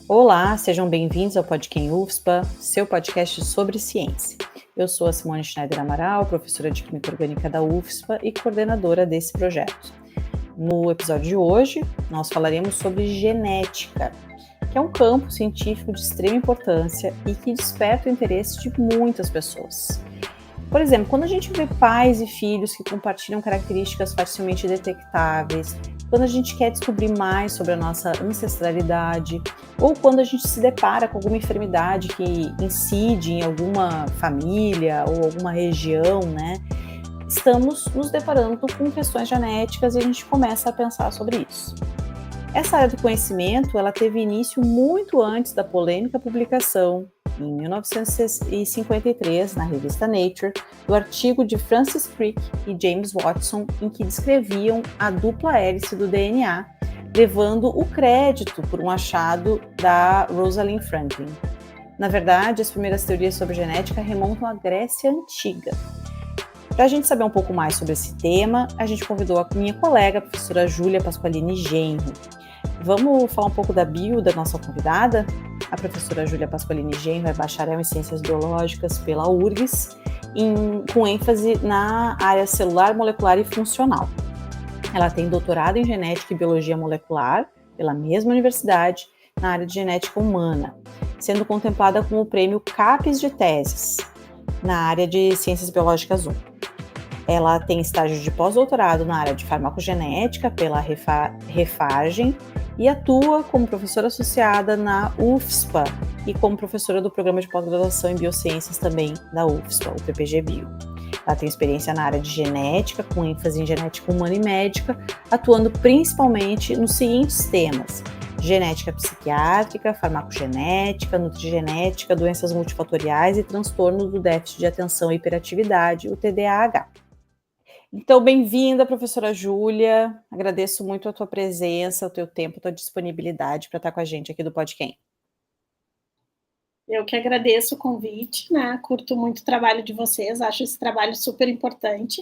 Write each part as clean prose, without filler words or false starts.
Olá, sejam bem-vindos ao Podcast UFSPA, seu podcast sobre ciência. Eu sou a Simone Schneider Amaral, professora de Química Orgânica da UFSPA e coordenadora desse projeto. No episódio de hoje, nós falaremos sobre genética, que é um campo científico de extrema importância e que desperta o interesse de muitas pessoas. Por exemplo, quando a gente vê pais e filhos que compartilham características facilmente detectáveis, quando a gente quer descobrir mais sobre a nossa ancestralidade, ou quando a gente se depara com alguma enfermidade que incide em alguma família ou alguma região, né? Estamos nos deparando com questões genéticas e a gente começa a pensar sobre isso. Essa área do conhecimento, ela teve início muito antes da polêmica publicação, em 1953, na revista Nature, do artigo de Francis Crick e James Watson, em que descreviam a dupla hélice do DNA, levando o crédito por um achado da Rosalind Franklin. Na verdade, as primeiras teorias sobre genética remontam à Grécia Antiga. Para a gente saber um pouco mais sobre esse tema, a gente convidou a minha colega, a professora Júlia Pasqualini Genro. Vamos falar um pouco da bio da nossa convidada? A professora Júlia Pasqualini Genro é bacharel em Ciências Biológicas pela URGS, com ênfase na área celular, molecular e funcional. Ela tem doutorado em Genética e Biologia Molecular pela mesma universidade, na área de Genética Humana, sendo contemplada com o prêmio CAPES de Teses, na área de Ciências Biológicas 1. Ela tem estágio de pós-doutorado na área de farmacogenética pela Refargen e atua como professora associada na UFSPA e como professora do programa de pós-graduação em biociências também da UFSPA, o PPG Bio. Ela tem experiência na área de genética, com ênfase em genética humana e médica, atuando principalmente nos seguintes temas: genética psiquiátrica, farmacogenética, nutrigenética, doenças multifatoriais e transtorno do déficit de atenção e hiperatividade, o TDAH. Então, bem-vinda, professora Júlia. Agradeço muito a tua presença, o teu tempo, a tua disponibilidade para estar com a gente aqui do Podcast. Eu que agradeço o convite, né? Curto muito o trabalho de vocês, acho esse trabalho super importante.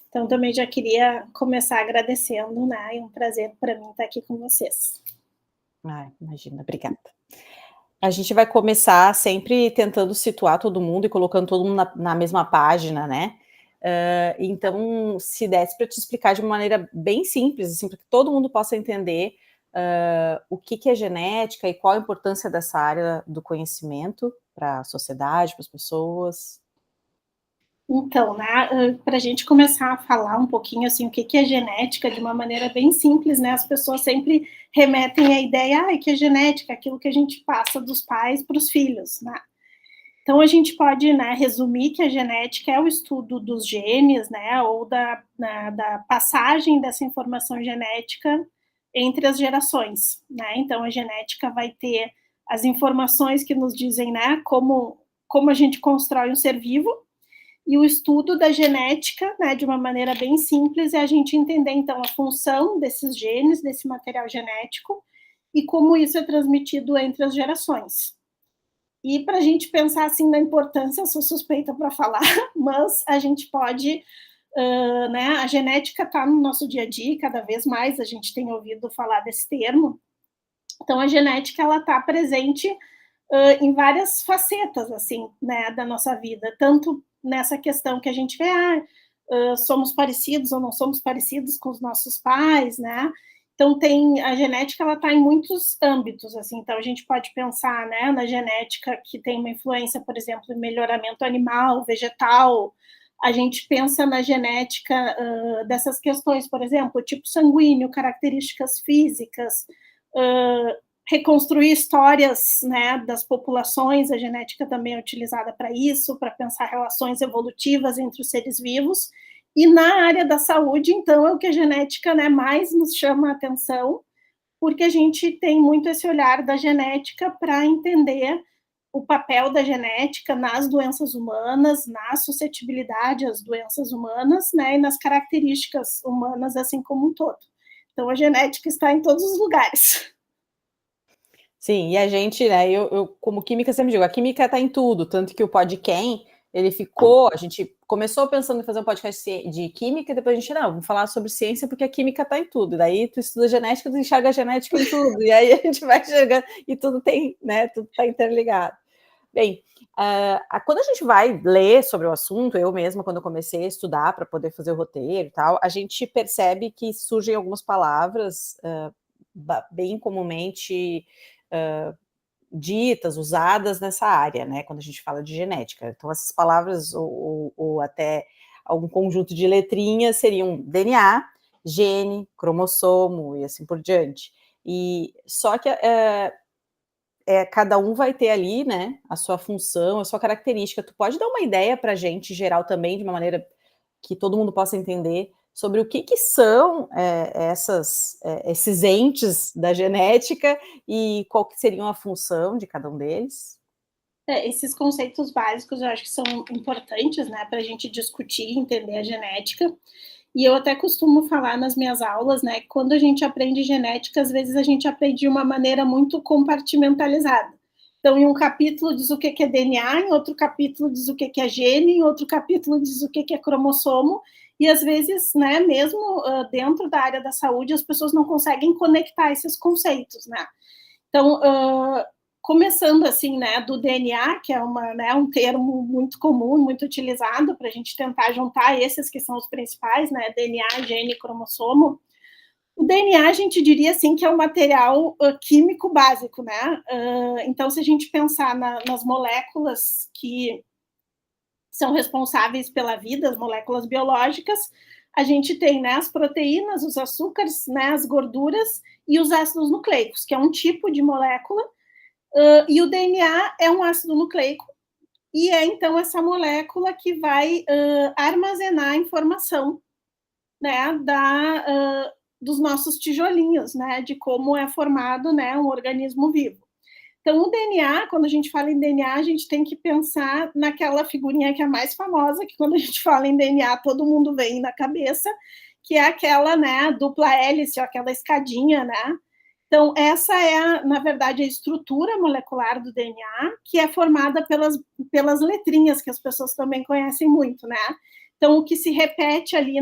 Então, também já queria começar agradecendo, né? É um prazer para mim estar aqui com vocês. Imagina, obrigada. A gente vai começar sempre tentando situar todo mundo e colocando todo mundo na mesma página, né? Então, se desse para te explicar de uma maneira bem simples, assim, para que todo mundo possa entender o que é genética e qual a importância dessa área do conhecimento para a sociedade, para as pessoas. Então, né, para a gente começar a falar um pouquinho assim o que é genética de uma maneira bem simples, né? As pessoas sempre remetem a ideia, que é genética, aquilo que a gente passa dos pais para os filhos, né? Então, a gente pode, né, resumir que a genética é o estudo dos genes, né, ou da passagem dessa informação genética entre as gerações, né? Então, a genética vai ter as informações que nos dizem, né, como a gente constrói um ser vivo, e o estudo da genética, né, de uma maneira bem simples, é a gente entender, então, a função desses genes, desse material genético, e como isso é transmitido entre as gerações. E para a gente pensar assim na importância, eu sou suspeita para falar, mas a gente pode, né? A genética está no nosso dia a dia, cada vez mais a gente tem ouvido falar desse termo. Então a genética ela está presente em várias facetas assim, né, da nossa vida, tanto nessa questão que a gente vê, somos parecidos ou não somos parecidos com os nossos pais, né? Então a genética ela está em muitos âmbitos, assim. Então a gente pode pensar, né, na genética que tem uma influência, por exemplo, em melhoramento animal, vegetal. A gente pensa na genética dessas questões, por exemplo, tipo sanguíneo, características físicas, reconstruir histórias, né, das populações. A genética também é utilizada para isso, para pensar relações evolutivas entre os seres vivos. E na área da saúde, então, é o que a genética, né, mais nos chama a atenção, porque a gente tem muito esse olhar da genética para entender o papel da genética nas doenças humanas, na suscetibilidade às doenças humanas, né, e nas características humanas assim como um todo. Então, a genética está em todos os lugares. Sim, e a gente, né, eu como química sempre digo, a química está em tudo, tanto que o Podcast Ele ficou, a gente começou pensando em fazer um podcast de química, e depois a gente, não, vamos falar sobre ciência, porque a química está em tudo. Daí tu estuda genética, tu enxerga a genética em tudo, e aí a gente vai enxergando, e tudo tem, né, tudo está interligado. Bem, quando a gente vai ler sobre o assunto, eu mesma, quando eu comecei a estudar para poder fazer o roteiro e tal, a gente percebe que surgem algumas palavras bem comumente ditas, usadas nessa área, né, quando a gente fala de genética. Então, essas palavras, ou até algum conjunto de letrinhas, seriam DNA, gene, cromossomo e assim por diante. E só que cada um vai ter ali, né, a sua função, a sua característica. Tu pode dar uma ideia para a gente, geral também, de uma maneira que todo mundo possa entender, sobre o que são esses entes da genética e qual que seria a função de cada um deles? Esses conceitos básicos eu acho que são importantes, né, para a gente discutir e entender a genética. E eu até costumo falar nas minhas aulas, né, que quando a gente aprende genética, às vezes a gente aprende de uma maneira muito compartimentalizada. Então, em um capítulo diz o que é DNA, em outro capítulo diz o que é gene, em outro capítulo diz o que é cromossomo, e às vezes, né, mesmo dentro da área da saúde, as pessoas não conseguem conectar esses conceitos, né. Então, começando assim, né, do DNA, que é um termo muito comum, muito utilizado para a gente tentar juntar esses que são os principais, né, DNA, gene e cromossomo. O DNA, a gente diria assim que é um material químico básico, né? Então, se a gente pensar nas moléculas que são responsáveis pela vida, as moléculas biológicas, a gente tem, né, as proteínas, os açúcares, né, as gorduras e os ácidos nucleicos, que é um tipo de molécula. E o DNA é um ácido nucleico, e é então essa molécula que vai armazenar a informação, né, dos nossos tijolinhos, né, de como é formado, né, um organismo vivo. Então, o DNA, quando a gente fala em DNA, a gente tem que pensar naquela figurinha que é a mais famosa, que quando a gente fala em DNA, todo mundo vem na cabeça, que é aquela, né, dupla hélice, ou aquela escadinha, né. Então, essa é, na verdade, a estrutura molecular do DNA, que é formada pelas letrinhas, que as pessoas também conhecem muito, né? Então, o que se repete ali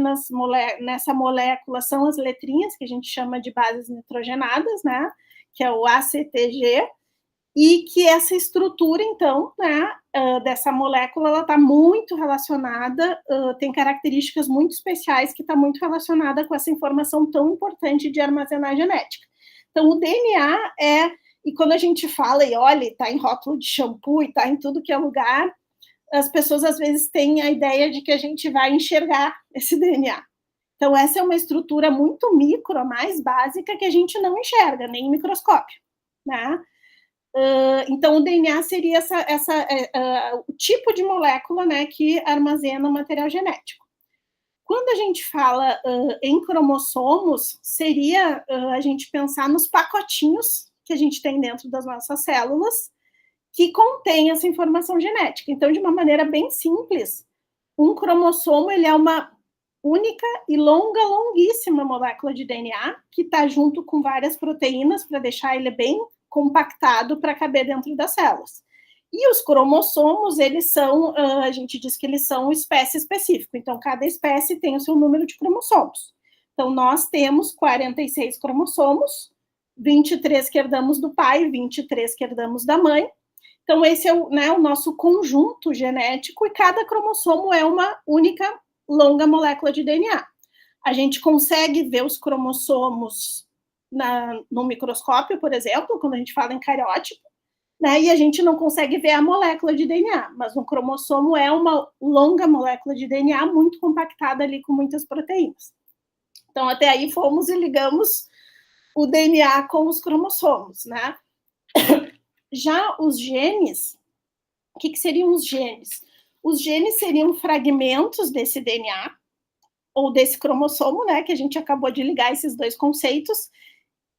nessa molécula são as letrinhas, que a gente chama de bases nitrogenadas, né? Que é o ACTG, e que essa estrutura, então, né, dessa molécula, ela está muito relacionada, tem características muito especiais que está muito relacionada com essa informação tão importante de armazenar genética. Então, o DNA e quando a gente fala e olha, está em rótulo de shampoo e está em tudo que é lugar, as pessoas às vezes têm a ideia de que a gente vai enxergar esse DNA. Então, essa é uma estrutura muito micro, a mais básica, que a gente não enxerga, nem em microscópio, né? Então, o DNA seria o tipo de molécula, né, que armazena o material genético. Quando a gente fala em cromossomos, seria a gente pensar nos pacotinhos que a gente tem dentro das nossas células, que contém essa informação genética. Então, de uma maneira bem simples, um cromossomo ele é uma única e longuíssima molécula de DNA, que está junto com várias proteínas para deixar ele bem compactado para caber dentro das células. E os cromossomos, eles são, a gente diz que eles são espécie específica, então cada espécie tem o seu número de cromossomos. Então, nós temos 46 cromossomos, 23 que herdamos do pai, 23 que herdamos da mãe. Então, esse é o nosso conjunto genético, e cada cromossomo é uma única longa molécula de DNA. A gente consegue ver os cromossomos no microscópio, por exemplo, quando a gente fala em cariótipo, né, e a gente não consegue ver a molécula de DNA, mas um cromossomo é uma longa molécula de DNA muito compactada ali com muitas proteínas. Então, até aí fomos e ligamos o DNA com os cromossomos, né? Já os genes, o que seriam os genes? Os genes seriam fragmentos desse DNA, ou desse cromossomo, né, que a gente acabou de ligar esses dois conceitos,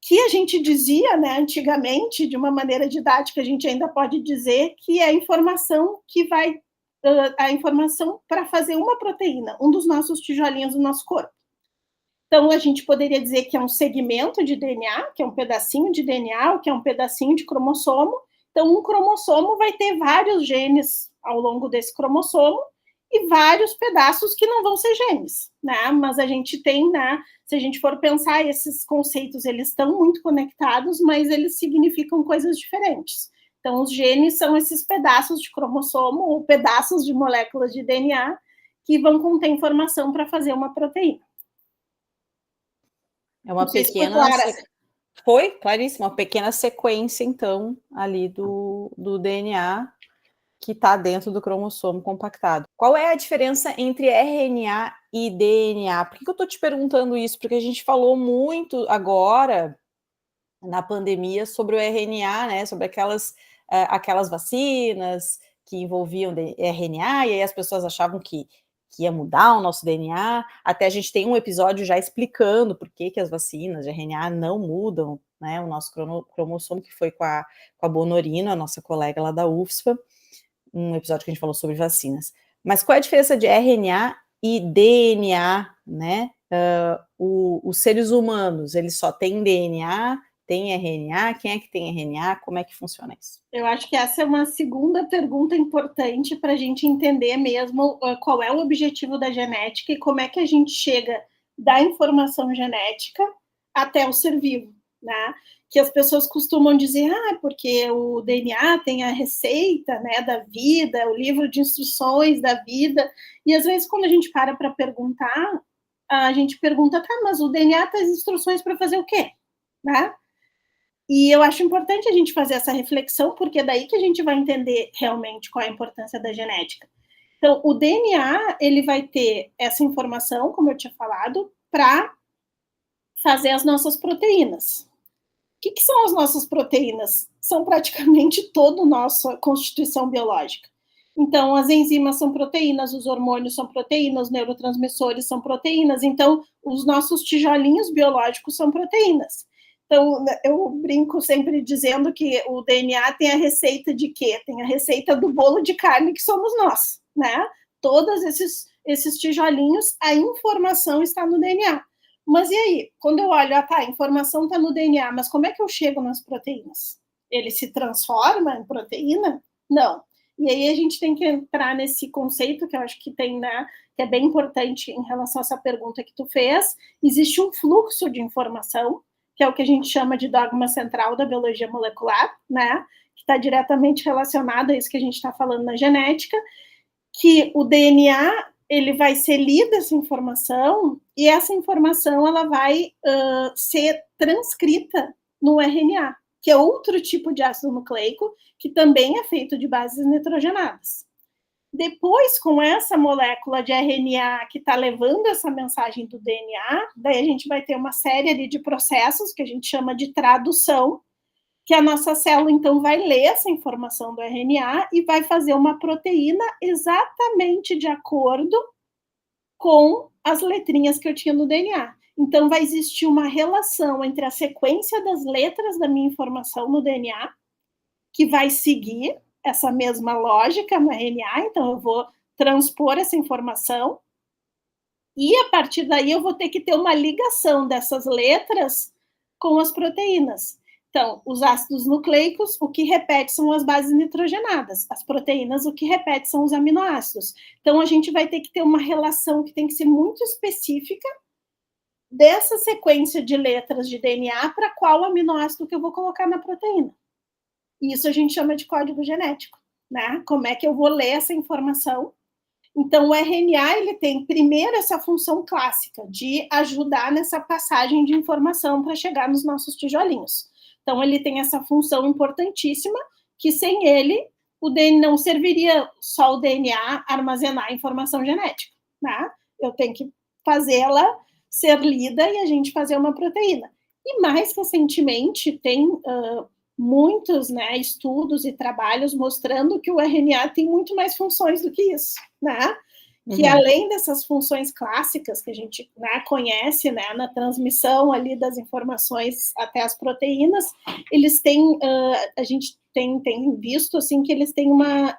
que a gente dizia, né, antigamente, de uma maneira didática, a gente ainda pode dizer que é a informação que vai, a informação para fazer uma proteína, um dos nossos tijolinhos do nosso corpo. Então, a gente poderia dizer que é um segmento de DNA, que é um pedacinho de DNA, ou que é um pedacinho de cromossomo. Então, um cromossomo vai ter vários genes ao longo desse cromossomo, e vários pedaços que não vão ser genes, né? Mas a gente tem, né? Se a gente for pensar, esses conceitos, eles estão muito conectados, mas eles significam coisas diferentes. Então, os genes são esses pedaços de cromossomo ou pedaços de moléculas de DNA que vão conter informação para fazer uma proteína. É uma pequena... Foi claríssimo, uma pequena sequência, então, ali do DNA que está dentro do cromossomo compactado. Qual é a diferença entre RNA e DNA? Por que eu estou te perguntando isso? Porque a gente falou muito agora, na pandemia, sobre o RNA, né? Sobre aquelas vacinas que envolviam RNA, e aí as pessoas achavam que ia mudar o nosso DNA. Até a gente tem um episódio já explicando por que as vacinas de RNA não mudam, né, o nosso cromossomo, que foi com a Bonorino, a nossa colega lá da UFSPA, um episódio que a gente falou sobre vacinas. Mas qual é a diferença de RNA e DNA, né? Os seres humanos, eles só têm DNA, tem RNA? Quem é que tem RNA? Como é que funciona isso? Eu acho que essa é uma segunda pergunta importante para a gente entender mesmo qual é o objetivo da genética e como é que a gente chega da informação genética até o ser vivo, né? Que as pessoas costumam dizer, porque o DNA tem a receita, né, da vida, o livro de instruções da vida, e às vezes quando a gente para perguntar, a gente pergunta, tá, mas o DNA tem as instruções para fazer o quê? Né? E eu acho importante a gente fazer essa reflexão, porque é daí que a gente vai entender realmente qual é a importância da genética. Então, o DNA, ele vai ter essa informação, como eu tinha falado, para fazer as nossas proteínas. O que são as nossas proteínas? São praticamente toda a nossa constituição biológica. Então, as enzimas são proteínas, os hormônios são proteínas, os neurotransmissores são proteínas. Então, os nossos tijolinhos biológicos são proteínas. Então, eu brinco sempre dizendo que o DNA tem a receita de quê? Tem a receita do bolo de carne que somos nós, né? Todos esses tijolinhos, a informação está no DNA. Mas e aí? Quando eu olho, a informação está no DNA, mas como é que eu chego nas proteínas? Ele se transforma em proteína? Não. E aí a gente tem que entrar nesse conceito que eu acho que tem, né, que é bem importante em relação a essa pergunta que tu fez. Existe um fluxo de informação, que é o que a gente chama de dogma central da biologia molecular, né, que está diretamente relacionado a isso que a gente está falando na genética, que o DNA, ele vai ser lida essa informação, e essa informação ela vai ser transcrita no RNA, que é outro tipo de ácido nucleico, que também é feito de bases nitrogenadas. Depois, com essa molécula de RNA que está levando essa mensagem do DNA, daí a gente vai ter uma série ali de processos que a gente chama de tradução, que a nossa célula, então, vai ler essa informação do RNA e vai fazer uma proteína exatamente de acordo com as letrinhas que eu tinha no DNA. Então, vai existir uma relação entre a sequência das letras da minha informação no DNA, que vai seguir essa mesma lógica no RNA, então eu vou transpor essa informação, e a partir daí eu vou ter que ter uma ligação dessas letras com as proteínas. Então, os ácidos nucleicos, o que repete são as bases nitrogenadas. As proteínas, o que repete são os aminoácidos. Então, a gente vai ter que ter uma relação que tem que ser muito específica dessa sequência de letras de DNA para qual aminoácido que eu vou colocar na proteína. Isso a gente chama de código genético, né? Como é que eu vou ler essa informação? Então, o RNA, ele tem primeiro essa função clássica de ajudar nessa passagem de informação para chegar nos nossos tijolinhos. Então, ele tem essa função importantíssima, que sem ele, o DNA não serviria só o DNA armazenar a informação genética, né? Eu tenho que fazê-la ser lida e a gente fazer uma proteína. E mais recentemente, tem muitos, né, estudos e trabalhos mostrando que o RNA tem muito mais funções do que isso, né? Que além dessas funções clássicas que a gente, né, conhece, né, na transmissão ali das informações até as proteínas, eles têm, a gente tem visto, assim, que eles têm uma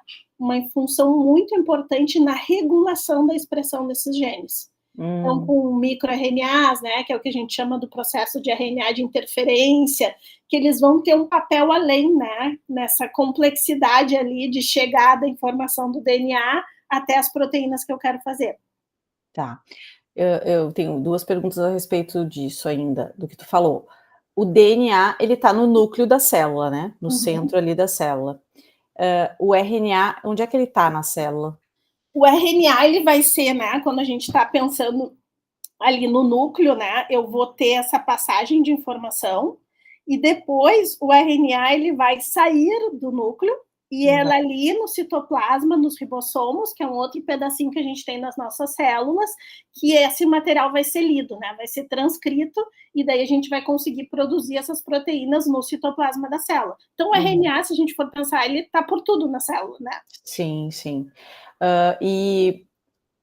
função muito importante na regulação da expressão desses genes. Então, com microRNAs, né, que é o que a gente chama do processo de RNA de interferência, que eles vão ter um papel além, né, nessa complexidade ali de chegar da informação do DNA até as proteínas que eu quero fazer. Tá. Eu tenho 2 perguntas a respeito disso ainda, do que tu falou. O DNA, ele tá no núcleo da célula, né, no centro ali da célula. O RNA, onde é que ele tá na célula? O RNA, ele vai ser, né, quando a gente está pensando ali no núcleo, né, eu vou ter essa passagem de informação, e depois o RNA ele vai sair do núcleo, e ela ali no citoplasma, nos ribossomos, que é um outro pedacinho que a gente tem nas nossas células, que esse material vai ser lido, né, vai ser transcrito, e daí a gente vai conseguir produzir essas proteínas no citoplasma da célula. Então o RNA, se a gente for pensar, ele está por tudo na célula, né? Sim, sim. E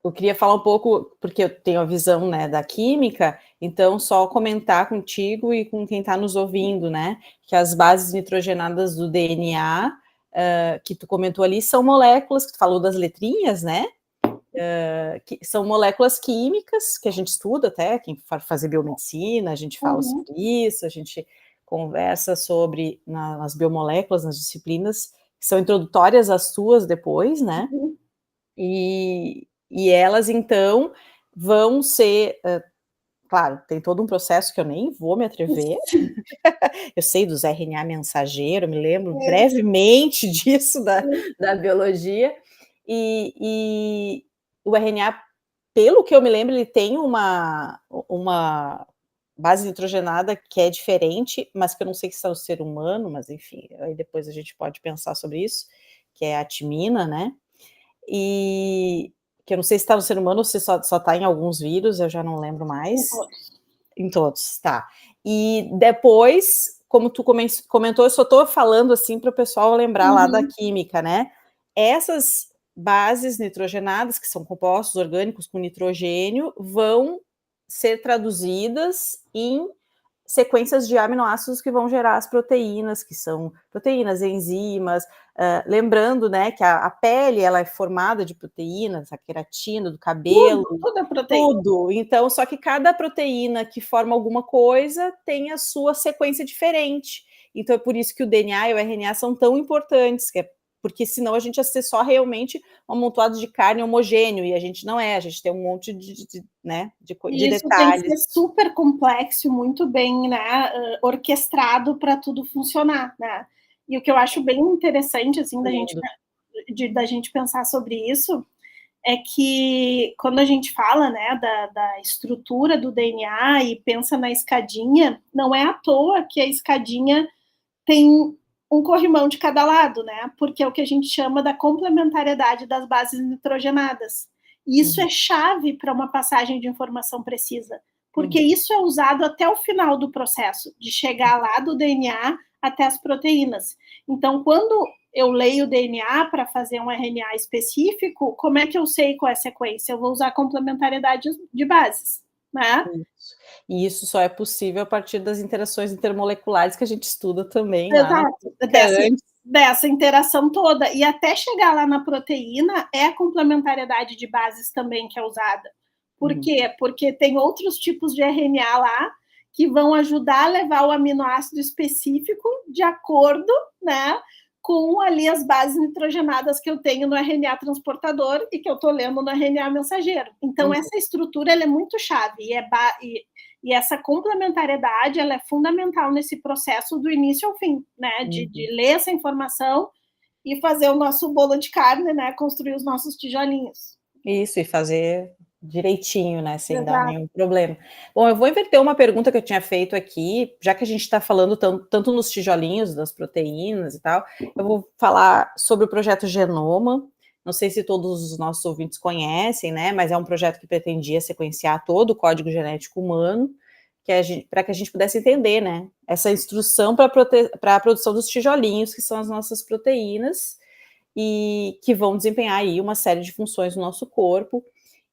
eu queria falar um pouco, porque eu tenho a visão, né, da química, então só comentar contigo e com quem está nos ouvindo, né, que as bases nitrogenadas do DNA, que tu comentou ali, são moléculas, que tu falou das letrinhas, né, que são moléculas químicas, que a gente estuda até, quem for fazer biomedicina, a gente fala sobre isso, a gente conversa sobre, nas biomoléculas, nas disciplinas, que são introdutórias às tuas depois, né, e elas, então, vão ser, claro, tem todo um processo que eu nem vou me atrever, eu sei dos RNA mensageiro, me lembro brevemente disso da biologia, e o RNA, pelo que eu me lembro, ele tem uma base nitrogenada que é diferente, mas que eu não sei se é o ser humano, mas enfim, aí depois a gente pode pensar sobre isso, que é a timina, né, e que eu não sei se está no ser humano ou se só está em alguns vírus, eu já não lembro mais. Em todos, tá. E depois, como tu comentou, eu só estou falando assim para o pessoal lembrar lá da química, né? Essas bases nitrogenadas, que são compostos orgânicos com nitrogênio, vão ser traduzidas em sequências de aminoácidos que vão gerar as proteínas, que são proteínas, enzimas, lembrando, né, que a pele, ela é formada de proteínas, a queratina do cabelo, tudo é proteína. tudo. Então, só que cada proteína que forma alguma coisa tem a sua sequência diferente. Então, é por isso que o DNA e o RNA são tão importantes, porque senão a gente ia ser só realmente um amontoado de carne homogêneo, e a gente não é, a gente tem um monte né, de Isso detalhes. tem que ser super complexo, muito bem, né, orquestrado para tudo funcionar, né? E o que eu acho bem interessante, assim, da gente pensar sobre isso, é que quando a gente fala, né, da estrutura do DNA e pensa na escadinha, não é à toa que a escadinha tem um corrimão de cada lado, né? Porque é o que a gente chama da complementariedade das bases nitrogenadas. E isso é chave para uma passagem de informação precisa, porque isso é usado até o final do processo, de chegar lá do DNA até as proteínas. Então, quando eu leio o DNA para fazer um RNA específico, como é que eu sei qual é a sequência? Eu vou usar complementariedade de bases, né? E isso só é possível a partir das interações intermoleculares que a gente estuda também lá na Exato, dessa interação toda. E até chegar lá na proteína, é a complementariedade de bases também que é usada. Por quê? Porque tem outros tipos de RNA lá que vão ajudar a levar o aminoácido específico de acordo, né, com ali as bases nitrogenadas que eu tenho no RNA transportador e que eu estou lendo no RNA mensageiro. Então, essa estrutura ela é muito chave e essa complementariedade ela é fundamental nesse processo do início ao fim, né? De ler essa informação e fazer o nosso bolo de carne, né? Construir os nossos tijolinhos. Isso, e fazer direitinho, né, sem dar nenhum problema. Bom, eu vou inverter uma pergunta que eu tinha feito aqui, já que a gente está falando tanto nos tijolinhos das proteínas e tal, eu vou falar sobre o projeto Genoma. Não sei se todos os nossos ouvintes conhecem, né, mas é um projeto que pretendia sequenciar todo o código genético humano, para que a gente pudesse entender, né, essa instrução para a produção dos tijolinhos, que são as nossas proteínas, e que vão desempenhar aí uma série de funções no nosso corpo.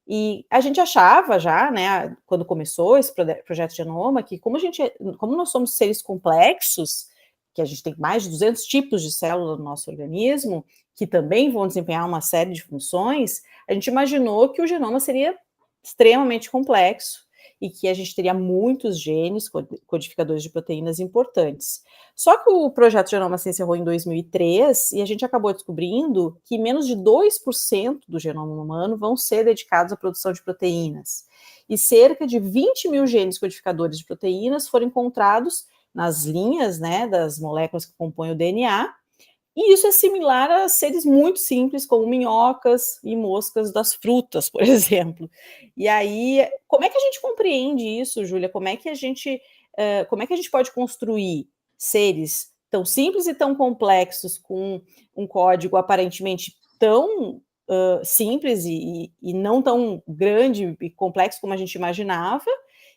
E a gente achava já, né, quando começou esse projeto Genoma, que como nós somos seres complexos, que a gente tem mais de 200 tipos de células no nosso organismo, que também vão desempenhar uma série de funções, a gente imaginou que o genoma seria extremamente complexo e que a gente teria muitos genes codificadores de proteínas importantes. Só que o projeto Genoma se encerrou em 2003 e a gente acabou descobrindo que menos de 2% do genoma humano vão ser dedicados à produção de proteínas. E cerca de 20 mil genes codificadores de proteínas foram encontrados nas linhas, né, das moléculas que compõem o DNA, e isso é similar a seres muito simples, como minhocas e moscas das frutas, por exemplo. E aí, como é que a gente compreende isso, Júlia? Como é que a gente pode construir seres tão simples e tão complexos, com um código aparentemente tão simples e não tão grande e complexo como a gente imaginava,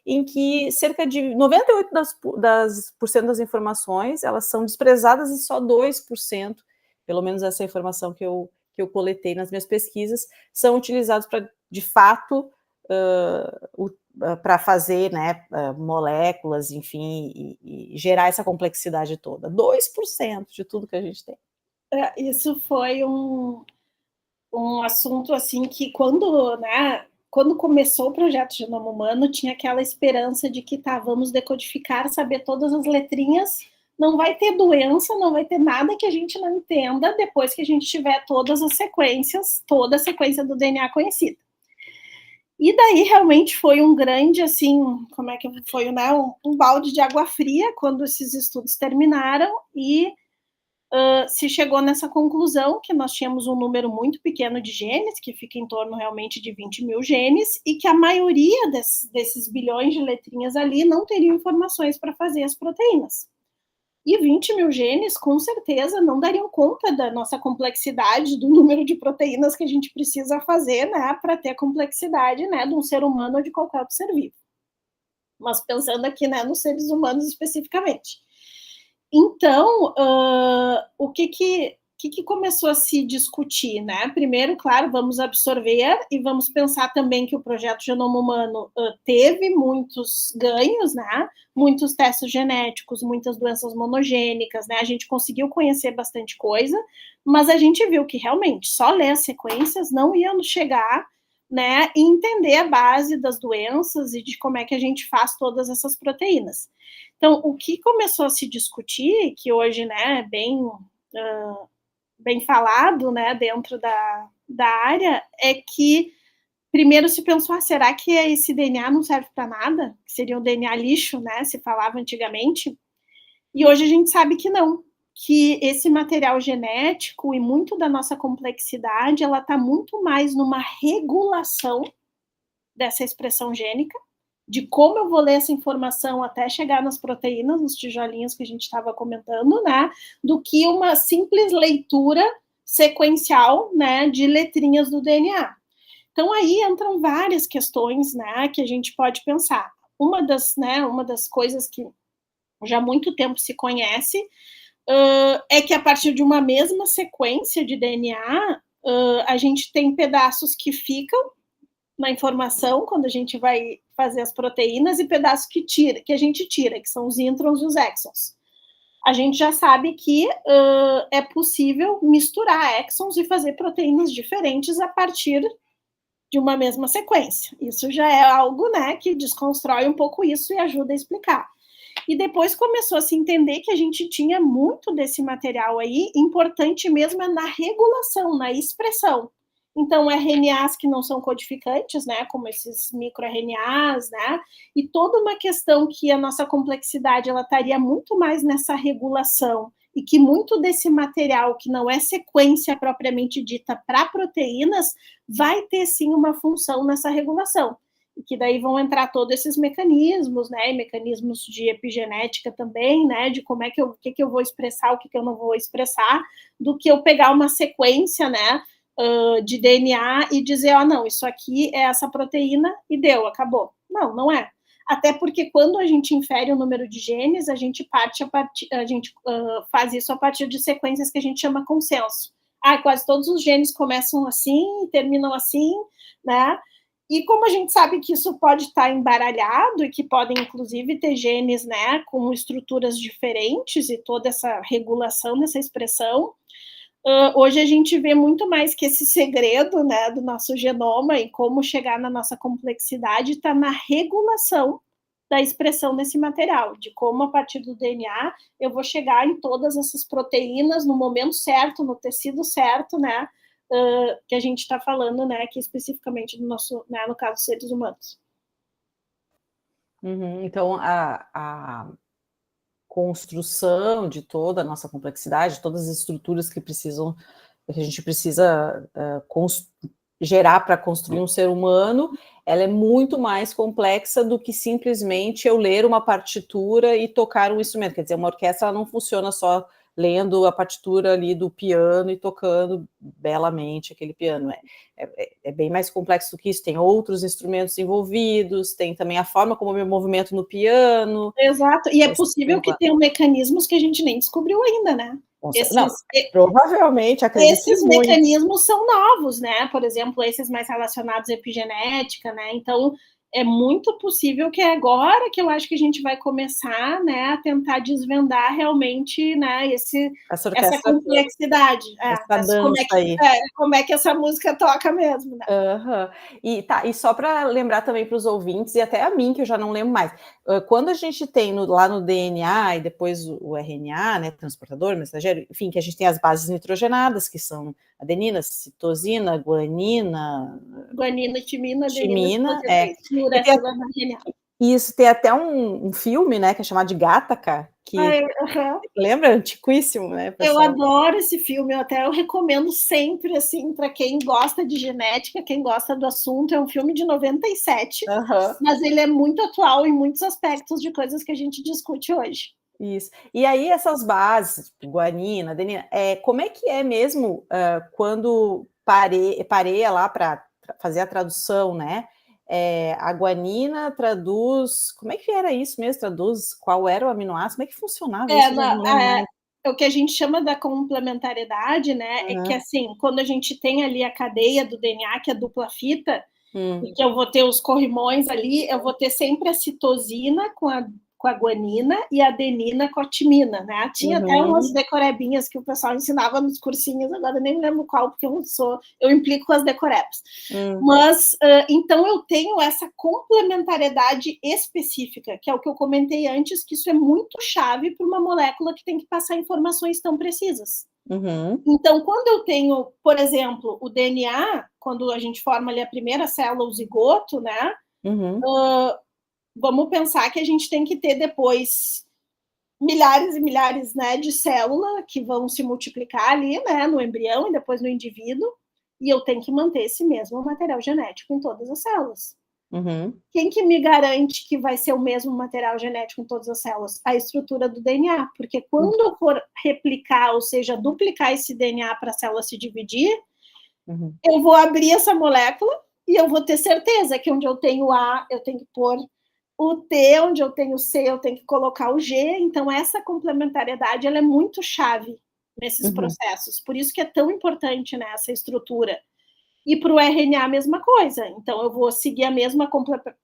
em que cerca de 98% das informações elas são desprezadas e só 2%, pelo menos essa informação que eu coletei nas minhas pesquisas, são utilizados para, de fato, para fazer, né, moléculas, enfim, e gerar essa complexidade toda. 2% de tudo que a gente tem. Isso foi um assunto assim que quando começou o projeto Genoma Humano, tinha aquela esperança de que vamos decodificar, saber todas as letrinhas, não vai ter doença, não vai ter nada que a gente não entenda depois que a gente tiver todas as sequências, toda a sequência do DNA conhecida. E daí realmente foi um grande, assim, foi, né, um balde de água fria quando esses estudos terminaram e se chegou nessa conclusão que nós tínhamos um número muito pequeno de genes, que fica em torno realmente de 20 mil genes, e que a maioria desses bilhões de letrinhas ali não teriam informações para fazer as proteínas. E 20 mil genes, com certeza, não dariam conta da nossa complexidade, do número de proteínas que a gente precisa fazer, né, para ter a complexidade, né, de um ser humano ou de qualquer outro ser vivo. Mas pensando aqui, né, nos seres humanos especificamente. Então, o que começou a se discutir, né? Primeiro, claro, vamos absorver e vamos pensar também que o projeto Genoma Humano teve muitos ganhos, né? Muitos testes genéticos, muitas doenças monogênicas, né? A gente conseguiu conhecer bastante coisa, mas a gente viu que realmente só ler as sequências não ia nos chegar, né? E entender a base das doenças e de como é que a gente faz todas essas proteínas. Então, o que começou a se discutir, que hoje, né, é bem falado, né, dentro da área, é que primeiro se pensou, será que esse DNA não serve para nada? Que seria um DNA lixo, né, se falava antigamente. E hoje a gente sabe que não, que esse material genético e muito da nossa complexidade, ela está muito mais numa regulação dessa expressão gênica, de como eu vou ler essa informação até chegar nas proteínas, nos tijolinhos que a gente estava comentando, né, do que uma simples leitura sequencial, né, de letrinhas do DNA. Então, aí entram várias questões, né, que a gente pode pensar. Uma das coisas que já há muito tempo se conhece é que a partir de uma mesma sequência de DNA, a gente tem pedaços que ficam na informação quando a gente vai fazer as proteínas e pedaços que a gente tira, que são os introns e os exons. A gente já sabe que é possível misturar exons e fazer proteínas diferentes a partir de uma mesma sequência. Isso já é algo, né, que desconstrói um pouco isso e ajuda a explicar. E depois começou a se entender que a gente tinha muito desse material aí, importante mesmo é na regulação, na expressão. Então, RNAs que não são codificantes, né, como esses microRNAs, né, e toda uma questão que a nossa complexidade, ela estaria muito mais nessa regulação, e que muito desse material, que não é sequência propriamente dita para proteínas, vai ter sim uma função nessa regulação. E que daí vão entrar todos esses mecanismos, né, e mecanismos de epigenética também, né, de como é que o que eu vou expressar, o que eu não vou expressar, do que eu pegar uma sequência, né, de DNA e dizer, não, isso aqui é essa proteína e deu, acabou. Não, não é. Até porque quando a gente infere o número de genes, a gente faz isso a partir de sequências que a gente chama consenso. Quase todos os genes começam assim e terminam assim, né? E como a gente sabe que isso pode estar embaralhado e que podem, inclusive, ter genes, né, com estruturas diferentes e toda essa regulação dessa expressão, Hoje a gente vê muito mais que esse segredo, né, do nosso genoma e como chegar na nossa complexidade está na regulação da expressão desse material, de como a partir do DNA eu vou chegar em todas essas proteínas no momento certo, no tecido certo, né, que a gente está falando, né, aqui especificamente do nosso, né, no caso, seres humanos. Então, a construção de toda a nossa complexidade, todas as estruturas que a gente precisa gerar para construir um ser humano, ela é muito mais complexa do que simplesmente eu ler uma partitura e tocar um instrumento. Quer dizer, uma orquestra ela não funciona só lendo a partitura ali do piano e tocando belamente aquele piano. É bem mais complexo do que isso. Tem outros instrumentos envolvidos, tem também a forma como eu me movimento no piano. Exato, e é possível que tenham mecanismos que a gente nem descobriu ainda, né? Provavelmente, acredito. Esses mecanismos são novos, né? Por exemplo, esses mais relacionados à epigenética, né? Então, é muito possível que é agora que eu acho que a gente vai começar, né, a tentar desvendar realmente, né, essa complexidade. Como é que essa música toca mesmo, né? E só para lembrar também para os ouvintes, e até a mim, que eu já não lembro mais, quando a gente tem lá no DNA e depois o RNA, né, transportador, mensageiro, enfim, que a gente tem as bases nitrogenadas, que são adenina, citosina, guanina, timina, isso, tem até um filme, né, que é chamado de Gattaca, que lembra? Antiquíssimo, né, pessoal? Eu adoro esse filme, eu recomendo sempre, assim, para quem gosta de genética, quem gosta do assunto, é um filme de 97, mas ele é muito atual em muitos aspectos de coisas que a gente discute hoje. Isso. E aí essas bases, guanina, adenina, como é que é mesmo quando pareia lá para fazer a tradução, né? A guanina traduz... Como é que era isso mesmo? Traduz qual era o aminoácido? Como é que funcionava isso? O que a gente chama da complementariedade, né? É que, assim, quando a gente tem ali a cadeia do DNA, que é dupla fita, e que eu vou ter os corrimões ali, eu vou ter sempre a citosina com a guanina e a adenina com a timina, né? Tinha até umas decorebinhas que o pessoal ensinava nos cursinhos, agora eu nem lembro qual, porque eu implico com as decorebas. Mas, então, eu tenho essa complementariedade específica, que é o que eu comentei antes, que isso é muito chave para uma molécula que tem que passar informações tão precisas. Então, quando eu tenho, por exemplo, o DNA, quando a gente forma ali a primeira célula, o zigoto, né? Vamos pensar que a gente tem que ter depois milhares e milhares, né, de células que vão se multiplicar ali, né, no embrião e depois no indivíduo, e eu tenho que manter esse mesmo material genético em todas as células. Quem que me garante que vai ser o mesmo material genético em todas as células? A estrutura do DNA, porque quando eu for replicar, ou seja, duplicar esse DNA para a célula se dividir, eu vou abrir essa molécula e eu vou ter certeza que onde eu tenho A, eu tenho que pôr o T, onde eu tenho o C, eu tenho que colocar o G. Então, essa complementariedade ela é muito chave nesses processos. Por isso que é tão importante, né, essa estrutura. E para o RNA a mesma coisa. Então, eu vou seguir a mesma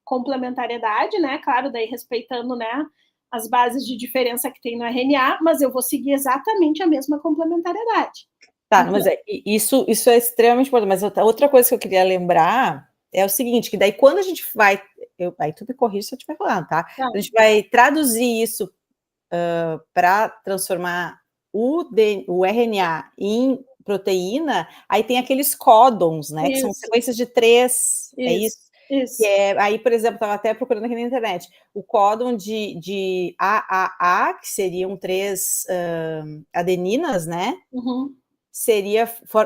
complementariedade, né? Claro, daí respeitando, né, as bases de diferença que tem no RNA, mas eu vou seguir exatamente a mesma complementariedade. Tá, mas isso é extremamente importante. Mas outra coisa que eu queria lembrar é o seguinte, que daí quando a gente vai... aí tu me corrige se eu estiver falando, tá? A gente vai traduzir isso para transformar o RNA em proteína, aí tem aqueles códons, né? Que são sequências de 3, é isso? Isso. Que aí, por exemplo, estava até procurando aqui na internet, o códon de AAA, que seriam 3 adeninas, né?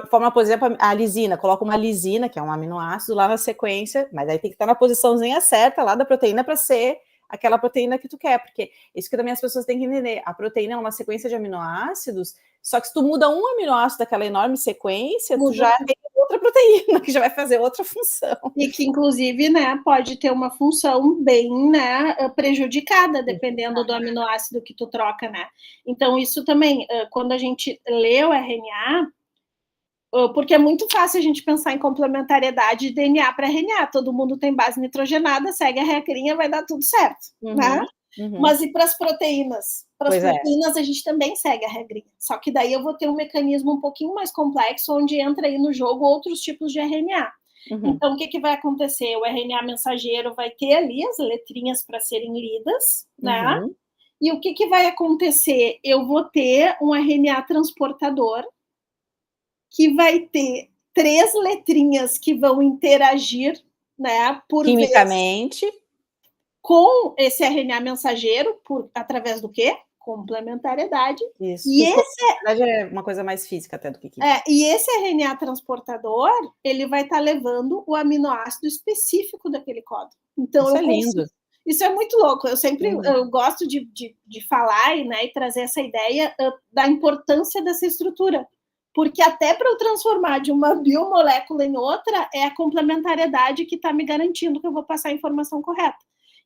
Forma, por exemplo, a lisina, coloca uma lisina, que é um aminoácido, lá na sequência, mas aí tem que estar na posiçãozinha certa lá da proteína para ser aquela proteína que tu quer, porque isso que também as pessoas têm que entender, a proteína é uma sequência de aminoácidos, só que se tu muda um aminoácido daquela enorme sequência, tu já tem outra proteína, que já vai fazer outra função. E que, inclusive, né, pode ter uma função bem, né, prejudicada, dependendo do aminoácido que tu troca, né. Então, isso também, quando a gente lê o RNA, porque é muito fácil a gente pensar em complementariedade de DNA para RNA, todo mundo tem base nitrogenada, segue a regrinha, vai dar tudo certo, né? Mas e para as proteínas? Para as Pois é. proteínas a gente também segue a regrinha. Só que daí eu vou ter um mecanismo um pouquinho mais complexo, onde entra aí no jogo outros tipos de RNA. Então, o que vai acontecer? O RNA mensageiro vai ter ali as letrinhas para serem lidas, né? E o que vai acontecer? Eu vou ter um RNA transportador que vai ter 3 letrinhas que vão interagir, né, por quimicamente, vez, com esse RNA mensageiro, através do quê? Complementariedade. Isso. E Na verdade, é uma coisa mais física até do que química. E esse RNA transportador, ele vai estar levando o aminoácido específico daquele código. Então, isso é lindo. Isso é muito louco. Eu gosto de falar e trazer essa ideia da importância dessa estrutura. Porque até para eu transformar de uma biomolécula em outra, é a complementariedade que está me garantindo que eu vou passar a informação correta.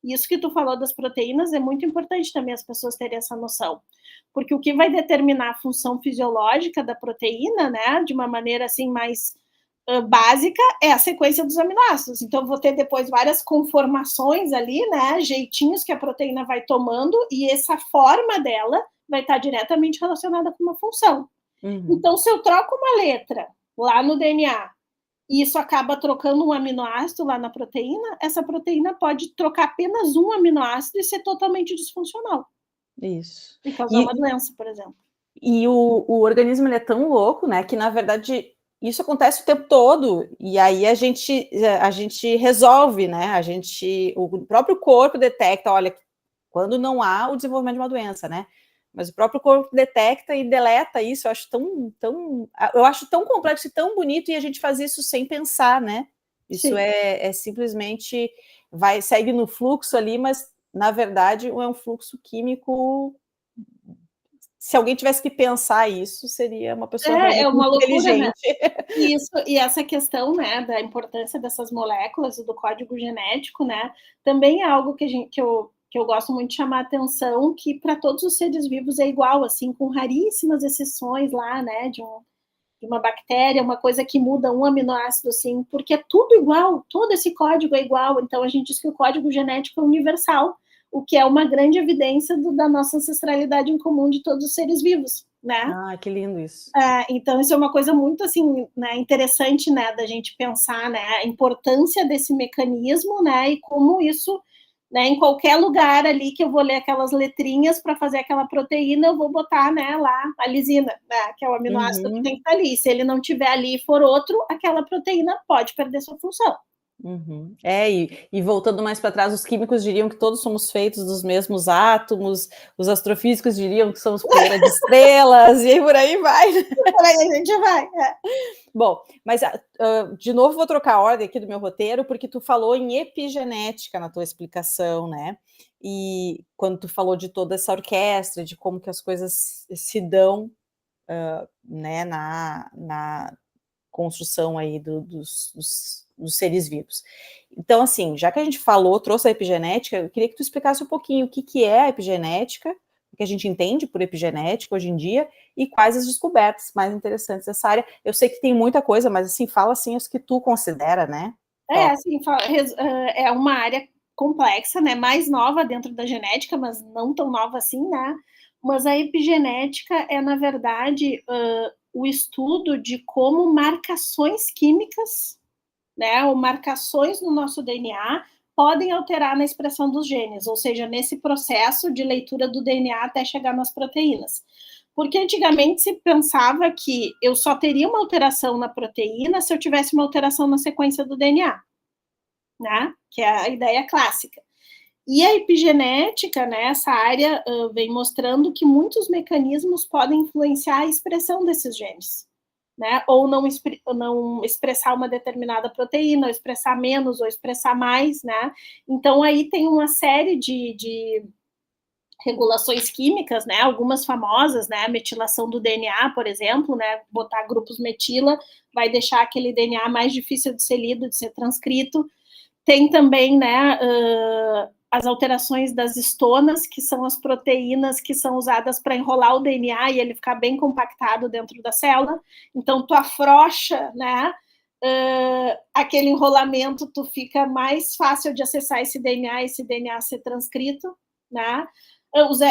E isso que tu falou das proteínas é muito importante também as pessoas terem essa noção. Porque o que vai determinar a função fisiológica da proteína, né, de uma maneira assim mais básica, é a sequência dos aminoácidos. Então, eu vou ter depois várias conformações ali, né, jeitinhos que a proteína vai tomando, e essa forma dela vai estar diretamente relacionada com uma função. Então, se eu troco uma letra lá no DNA, e isso acaba trocando um aminoácido lá na proteína, essa proteína pode trocar apenas um aminoácido e ser totalmente disfuncional. Isso. E causar uma doença, por exemplo. E o organismo ele é tão louco, né, que na verdade isso acontece o tempo todo, e aí a gente resolve, né, o próprio corpo detecta, olha, quando não há o desenvolvimento de uma doença, né, mas o próprio corpo detecta e deleta isso. Eu acho tão complexo e tão bonito, e a gente faz isso sem pensar, né, isso é simplesmente, segue no fluxo ali, mas na verdade é um fluxo químico. Se alguém tivesse que pensar isso, seria uma pessoa realmente uma loucura, inteligente. né? E essa questão, né, da importância dessas moléculas e do código genético, né, também é algo que eu gosto muito de chamar a atenção, que para todos os seres vivos é igual, assim, com raríssimas exceções lá, né, de uma bactéria, uma coisa que muda um aminoácido, assim, porque é tudo igual, todo esse código é igual. Então, a gente diz que o código genético é universal, o que é uma grande evidência da nossa ancestralidade em comum de todos os seres vivos, né? Ah, que lindo isso. Então, isso é uma coisa muito, assim, né, interessante, né, da gente pensar, né, a importância desse mecanismo, né, e como isso, né, em qualquer lugar ali que eu vou ler aquelas letrinhas para fazer aquela proteína, eu vou botar, né, lá a lisina, né, que é o aminoácido que tem que estar ali. Se ele não tiver ali e for outro, aquela proteína pode perder sua função. E voltando mais para trás, os químicos diriam que todos somos feitos dos mesmos átomos, os astrofísicos diriam que somos poeira de estrelas, e aí por aí vai. Por aí a gente vai. Bom, mas de novo vou trocar a ordem aqui do meu roteiro, porque tu falou em epigenética na tua explicação, né? E quando tu falou de toda essa orquestra, de como que as coisas se dão, né, na construção aí dos seres vivos. Então, assim, já que a gente trouxe a epigenética, eu queria que tu explicasse um pouquinho o que é a epigenética, o que a gente entende por epigenética hoje em dia, e quais as descobertas mais interessantes dessa área. Eu sei que tem muita coisa, mas assim, fala assim as que tu considera, né? Assim, é uma área complexa, né? Mais nova dentro da genética, mas não tão nova assim, né? Mas a epigenética é, na verdade, o estudo de como marcações químicas, né, ou marcações no nosso DNA podem alterar na expressão dos genes, ou seja, nesse processo de leitura do DNA até chegar nas proteínas. Porque antigamente se pensava que eu só teria uma alteração na proteína se eu tivesse uma alteração na sequência do DNA, né, que é a ideia clássica. E a epigenética, né, essa área vem mostrando que muitos mecanismos podem influenciar a expressão desses genes, né, ou não expressar uma determinada proteína, ou expressar menos, ou expressar mais, né. Então, aí tem uma série de regulações químicas, né, algumas famosas, né, a metilação do DNA, por exemplo, né, botar grupos metila vai deixar aquele DNA mais difícil de ser lido, de ser transcrito. Tem também, né, as alterações das histonas, que são as proteínas que são usadas para enrolar o DNA e ele ficar bem compactado dentro da célula. Então, tu afrouxa, né, aquele enrolamento, tu fica mais fácil de acessar esse DNA ser transcrito, né?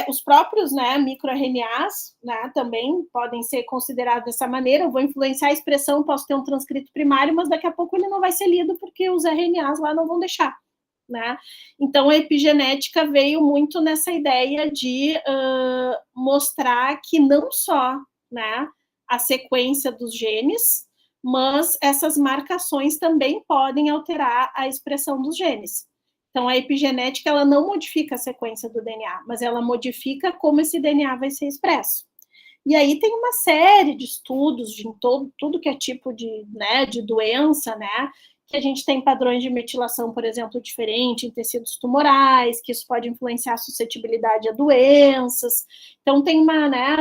Os próprios, né, microRNAs, né, também podem ser considerados dessa maneira. Eu vou influenciar a expressão, posso ter um transcrito primário, mas daqui a pouco ele não vai ser lido porque os RNAs lá não vão deixar, né? Então, a epigenética veio muito nessa ideia de mostrar que não só, né, a sequência dos genes, mas essas marcações também podem alterar a expressão dos genes. Então, a epigenética, ela não modifica a sequência do DNA, mas ela modifica como esse DNA vai ser expresso. E aí tem uma série de estudos de tudo que é tipo de, né, de doença, né, que a gente tem padrões de metilação, por exemplo, diferente em tecidos tumorais, que isso pode influenciar a suscetibilidade a doenças. Então, tem uma, né,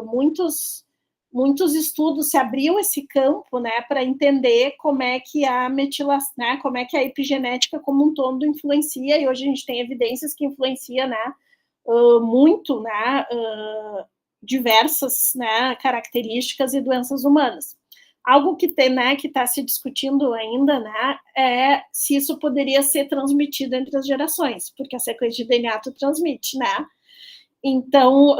muitos estudos, se abriu esse campo, né, para entender como é que a metilação, né, como é que a epigenética como um todo influencia, e hoje a gente tem evidências que influencia, né, muito, né, diversas, né, características e doenças humanas. Algo que tem, né, que está se discutindo ainda, né, é se isso poderia ser transmitido entre as gerações, porque a sequência de DNA tu transmite, né? Então,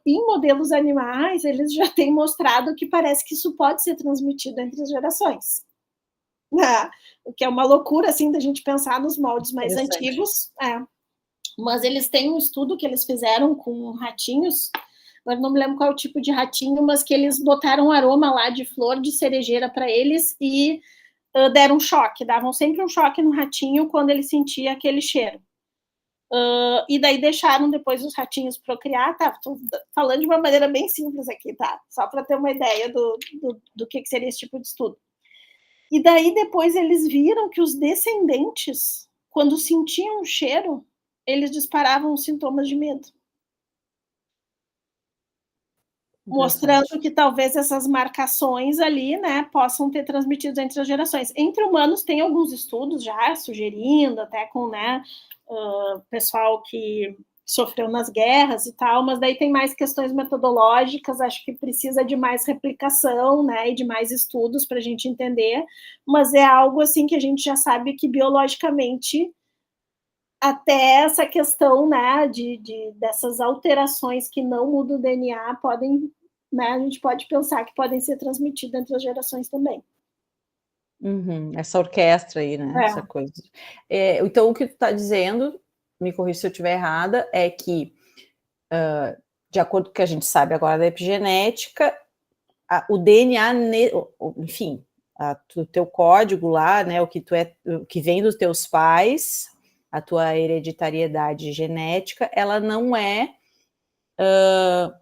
em modelos animais, eles já têm mostrado que parece que isso pode ser transmitido entre as gerações. Né? O que é uma loucura, assim, da gente pensar nos moldes mais antigos. Mas eles têm um estudo que eles fizeram com ratinhos, agora não me lembro qual é o tipo de ratinho, mas que eles botaram um aroma lá de flor de cerejeira para eles e deram um choque, davam sempre um choque no ratinho quando ele sentia aquele cheiro. E daí deixaram depois os ratinhos procriar, tá? Estou falando de uma maneira bem simples aqui, tá? Só para ter uma ideia do que seria esse tipo de estudo. E daí depois eles viram que os descendentes, quando sentiam o cheiro, eles disparavam os sintomas de medo. Mostrando que talvez essas marcações ali, né, possam ter transmitido entre as gerações. Entre humanos tem alguns estudos já sugerindo, até com, né, pessoal que sofreu nas guerras e tal, mas daí tem mais questões metodológicas, acho que precisa de mais replicação, né, e de mais estudos para a gente entender, mas é algo assim que a gente já sabe que biologicamente até essa questão, né, dessas alterações que não mudam o DNA podem, né, a gente pode pensar que podem ser transmitidas entre as gerações também. Essa orquestra aí, né, essa coisa. Então, o que tu está dizendo, me corrija se eu estiver errada, é que, de acordo com o que a gente sabe agora da epigenética, o DNA, enfim, o teu código lá, né, o que vem dos teus pais, a tua hereditariedade genética, ela não é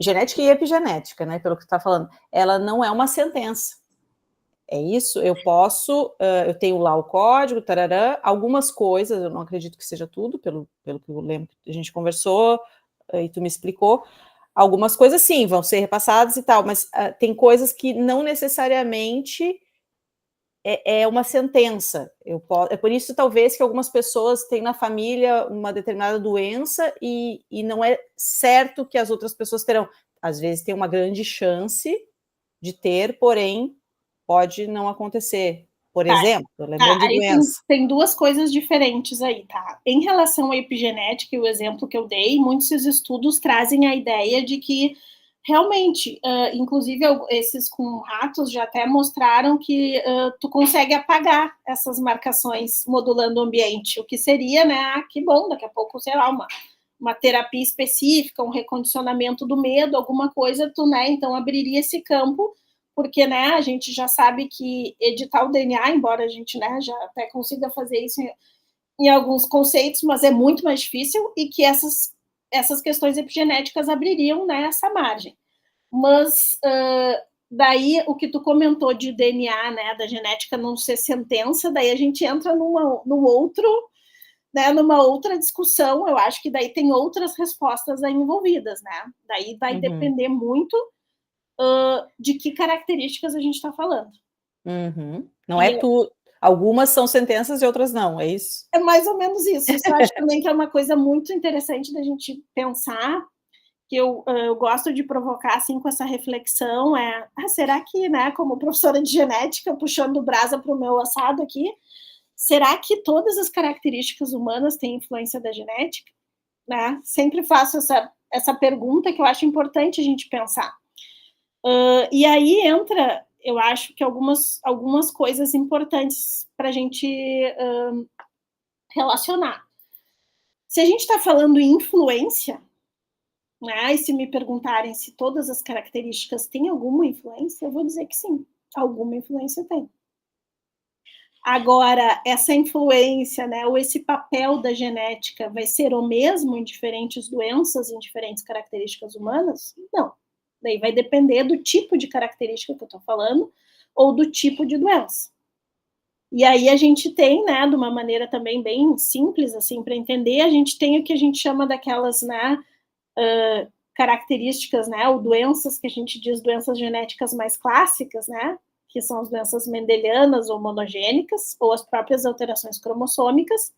genética e epigenética, né, pelo que tu está falando, ela não é uma sentença. É isso? Eu posso, eu tenho lá o código, tarará, algumas coisas, eu não acredito que seja tudo, pelo que eu lembro que a gente conversou e tu me explicou, algumas coisas sim, vão ser repassadas e tal, mas tem coisas que não necessariamente é uma sentença. É por isso, talvez, que algumas pessoas têm na família uma determinada doença e não é certo que as outras pessoas terão. Às vezes tem uma grande chance de ter, porém, pode não acontecer. Por exemplo, lembrando de doença. Tem duas coisas diferentes aí, tá? Em relação à epigenética, e o exemplo que eu dei, muitos estudos trazem a ideia de que realmente, inclusive esses com ratos já até mostraram que tu consegue apagar essas marcações modulando o ambiente, o que seria, né, que bom, daqui a pouco, sei lá, uma terapia específica, um recondicionamento do medo, alguma coisa, tu, né, então abriria esse campo, porque, né, a gente já sabe que editar o DNA, embora a gente, né, já até consiga fazer isso em alguns conceitos, mas é muito mais difícil, e que essas questões epigenéticas abririam, né, essa margem. Mas daí o que tu comentou de DNA, né, da genética não ser sentença, daí a gente entra numa outra discussão, eu acho que daí tem outras respostas aí envolvidas, né? Daí vai depender muito de que características a gente está falando. Não é tudo. Algumas são sentenças e outras não, é isso? É mais ou menos isso. Isso eu acho também que é uma coisa muito interessante da gente pensar, que eu gosto de provocar, assim, com essa reflexão, será que, né, como professora de genética, puxando brasa para o meu assado aqui, será que todas as características humanas têm influência da genética? né? Sempre faço essa pergunta que eu acho importante a gente pensar. E aí entra, eu acho que algumas coisas importantes para a gente relacionar. Se a gente está falando em influência, né, e se me perguntarem se todas as características têm alguma influência, eu vou dizer que sim, alguma influência tem. Agora, essa influência, né, ou esse papel da genética vai ser o mesmo em diferentes doenças, em diferentes características humanas? Não. Daí vai depender do tipo de característica que eu estou falando, ou do tipo de doença. E aí a gente tem, né, de uma maneira também bem simples, assim, para entender, a gente tem o que a gente chama daquelas, né, características, né, ou doenças que a gente diz doenças genéticas mais clássicas, né, que são as doenças mendelianas ou monogênicas, ou as próprias alterações cromossômicas,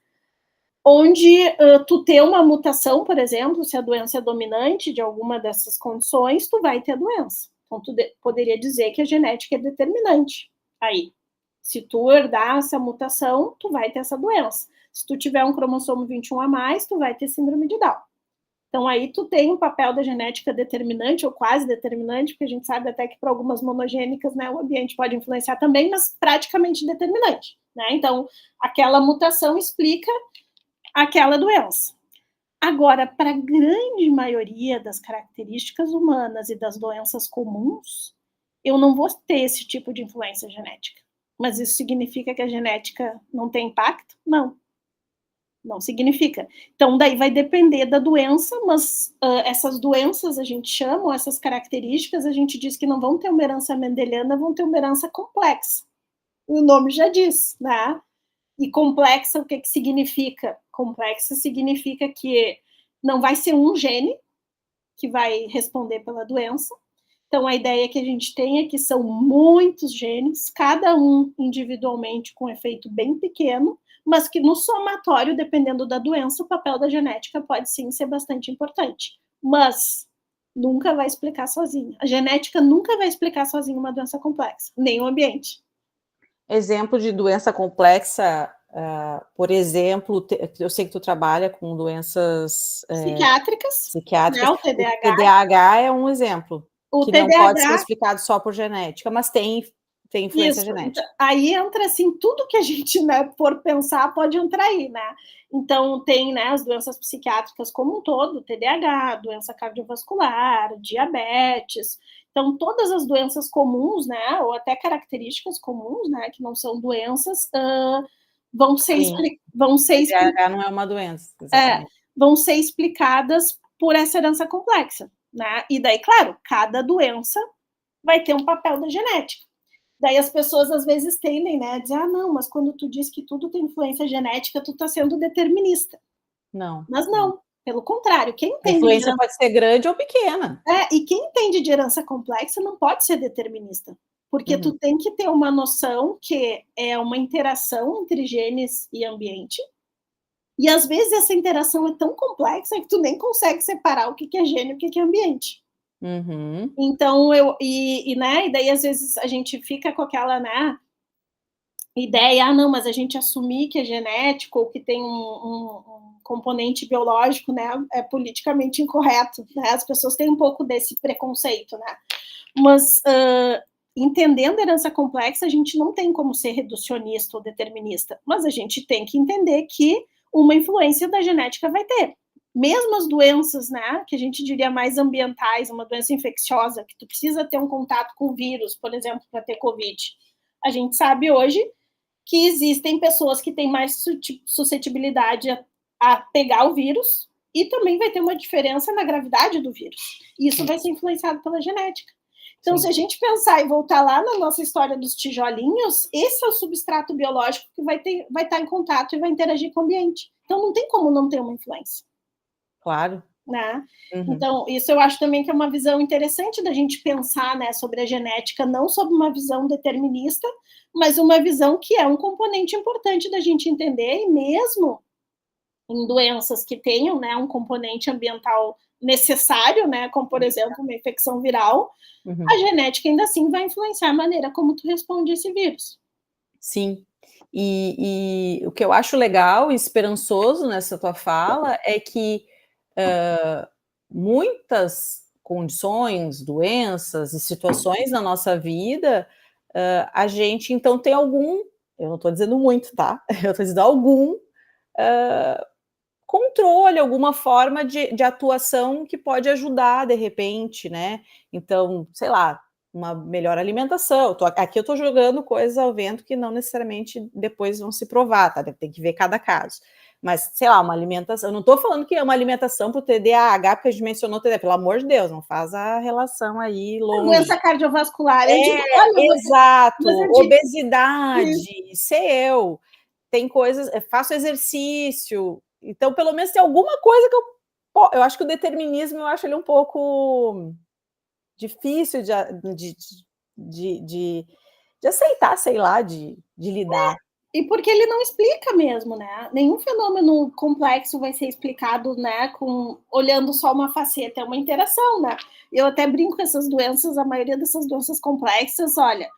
onde tu ter uma mutação, por exemplo, se a doença é dominante de alguma dessas condições, tu vai ter a doença. Então, tu poderia dizer que a genética é determinante aí. Se tu herdar essa mutação, tu vai ter essa doença. Se tu tiver um cromossomo 21 a mais, tu vai ter síndrome de Down. Então, aí tu tem um papel da genética determinante, ou quase determinante, porque a gente sabe até que para algumas monogênicas, né, o ambiente pode influenciar também, mas praticamente determinante, né? Então, aquela mutação explica aquela doença. Agora, para a grande maioria das características humanas e das doenças comuns, eu não vou ter esse tipo de influência genética. Mas isso significa que a genética não tem impacto? Não. Não significa. Então, daí vai depender da doença, mas essas doenças a gente chama, ou essas características, a gente diz que não vão ter uma herança mendeliana, vão ter uma herança complexa. O nome já diz, né? E complexa, o que significa? Complexa significa que não vai ser um gene que vai responder pela doença. Então, a ideia que a gente tem é que são muitos genes, cada um individualmente com efeito bem pequeno, mas que no somatório, dependendo da doença, o papel da genética pode sim ser bastante importante. Mas nunca vai explicar sozinha. A genética nunca vai explicar sozinha uma doença complexa, nem o ambiente. Exemplo de doença complexa, por exemplo, eu sei que tu trabalha com doenças psiquiátricas, psiquiátricas. né, o O TDAH. TDAH é um exemplo, O que TDAH, não pode ser explicado só por genética, mas tem influência isso, genética. então, aí entra assim, tudo que a gente, né, for pensar pode entrar aí, né? Então tem, né, as doenças psiquiátricas como um todo, TDAH, doença cardiovascular, diabetes. Então todas as doenças comuns, né, ou até características comuns, né, que não são doenças, vão ser TDAH não é uma doença, exatamente. vão ser explicadas por essa herança complexa, né? E daí, claro, cada doença vai ter um papel da genética. Daí as pessoas às vezes tendem, né, a dizer, não, mas quando tu diz que tudo tem influência genética, tu tá sendo determinista. Não. Mas não, pelo contrário, quem A entende influência pode ser grande ou pequena. e quem entende de herança complexa não pode ser determinista, porque tu tem que ter uma noção que é uma interação entre genes e ambiente, e às vezes essa interação é tão complexa que tu nem consegue separar o que é gene e o que é ambiente. Uhum. Então, né, e daí às vezes a gente fica com aquela, né, ideia, não, mas a gente assumir que é genético ou que tem um componente biológico, né, é politicamente incorreto, né, as pessoas têm um pouco desse preconceito, né, mas entendendo a herança complexa, a gente não tem como ser reducionista ou determinista, mas a gente tem que entender que uma influência da genética vai ter. Mesmo as doenças, né, que a gente diria mais ambientais, uma doença infecciosa, que tu precisa ter um contato com o vírus, por exemplo, para ter Covid. A gente sabe hoje que existem pessoas que têm mais suscetibilidade a pegar o vírus e também vai ter uma diferença na gravidade do vírus. E isso vai ser influenciado pela genética. Então, se a gente pensar e voltar lá na nossa história dos tijolinhos, esse é o substrato biológico que vai estar em contato e vai interagir com o ambiente. Então, não tem como não ter uma influência. Claro. Né? Então, isso eu acho também que é uma visão interessante da gente pensar, né, sobre a genética, não sob uma visão determinista, mas uma visão que é um componente importante da gente entender, e mesmo em doenças que tenham, né, um componente ambiental necessário, né, como, por exemplo, uma infecção viral, a genética ainda assim vai influenciar a maneira como tu responde esse vírus. Sim. E o que eu acho legal e esperançoso nessa tua fala é que muitas condições, doenças e situações na nossa vida, a gente então tem algum, eu não estou dizendo muito, tá? Eu estou dizendo algum controle, alguma forma de atuação que pode ajudar de repente, né? Então, sei lá, uma melhor alimentação. Aqui eu estou jogando coisas ao vento que não necessariamente depois vão se provar, tá? Tem que ver cada caso. Mas, sei lá, uma alimentação. Eu não estou falando que é uma alimentação para o TDAH, porque a gente mencionou TDAH, pelo amor de Deus, não faz a relação aí longe. Doença cardiovascular. Eu digo, olha, exato, digo, obesidade, sei eu. Tem coisas, faço exercício. Então, pelo menos tem alguma coisa que eu acho que o determinismo, eu acho ele um pouco difícil de aceitar, sei lá, de lidar. E porque ele não explica mesmo, né? Nenhum fenômeno complexo vai ser explicado, né, olhando só uma faceta, é uma interação, né? Eu até brinco com essas doenças, a maioria dessas doenças complexas, olha,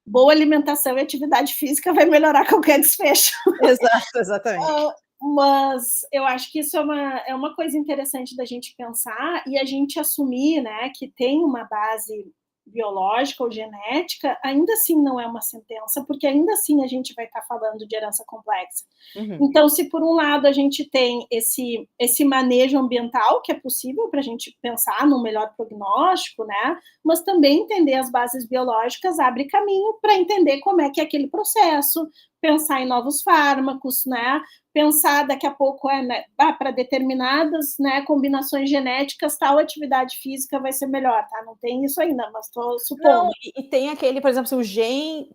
boa alimentação e atividade física vai melhorar qualquer desfecho. Exato, exatamente. Mas eu acho que isso é uma coisa interessante da gente pensar e a gente assumir, né, que tem uma base biológica ou genética, ainda assim não é uma sentença, porque ainda assim a gente vai estar falando de herança complexa. Uhum. Então, se por um lado a gente tem esse manejo ambiental, que é possível para a gente pensar num melhor prognóstico, né, mas também entender as bases biológicas abre caminho para entender como é que é aquele processo, pensar em novos fármacos, né, pensar daqui a pouco né, para determinadas, né, combinações genéticas, tal atividade física vai ser melhor, tá? Não tem isso ainda, mas estou supondo. Não, e tem aquele, por exemplo, o gene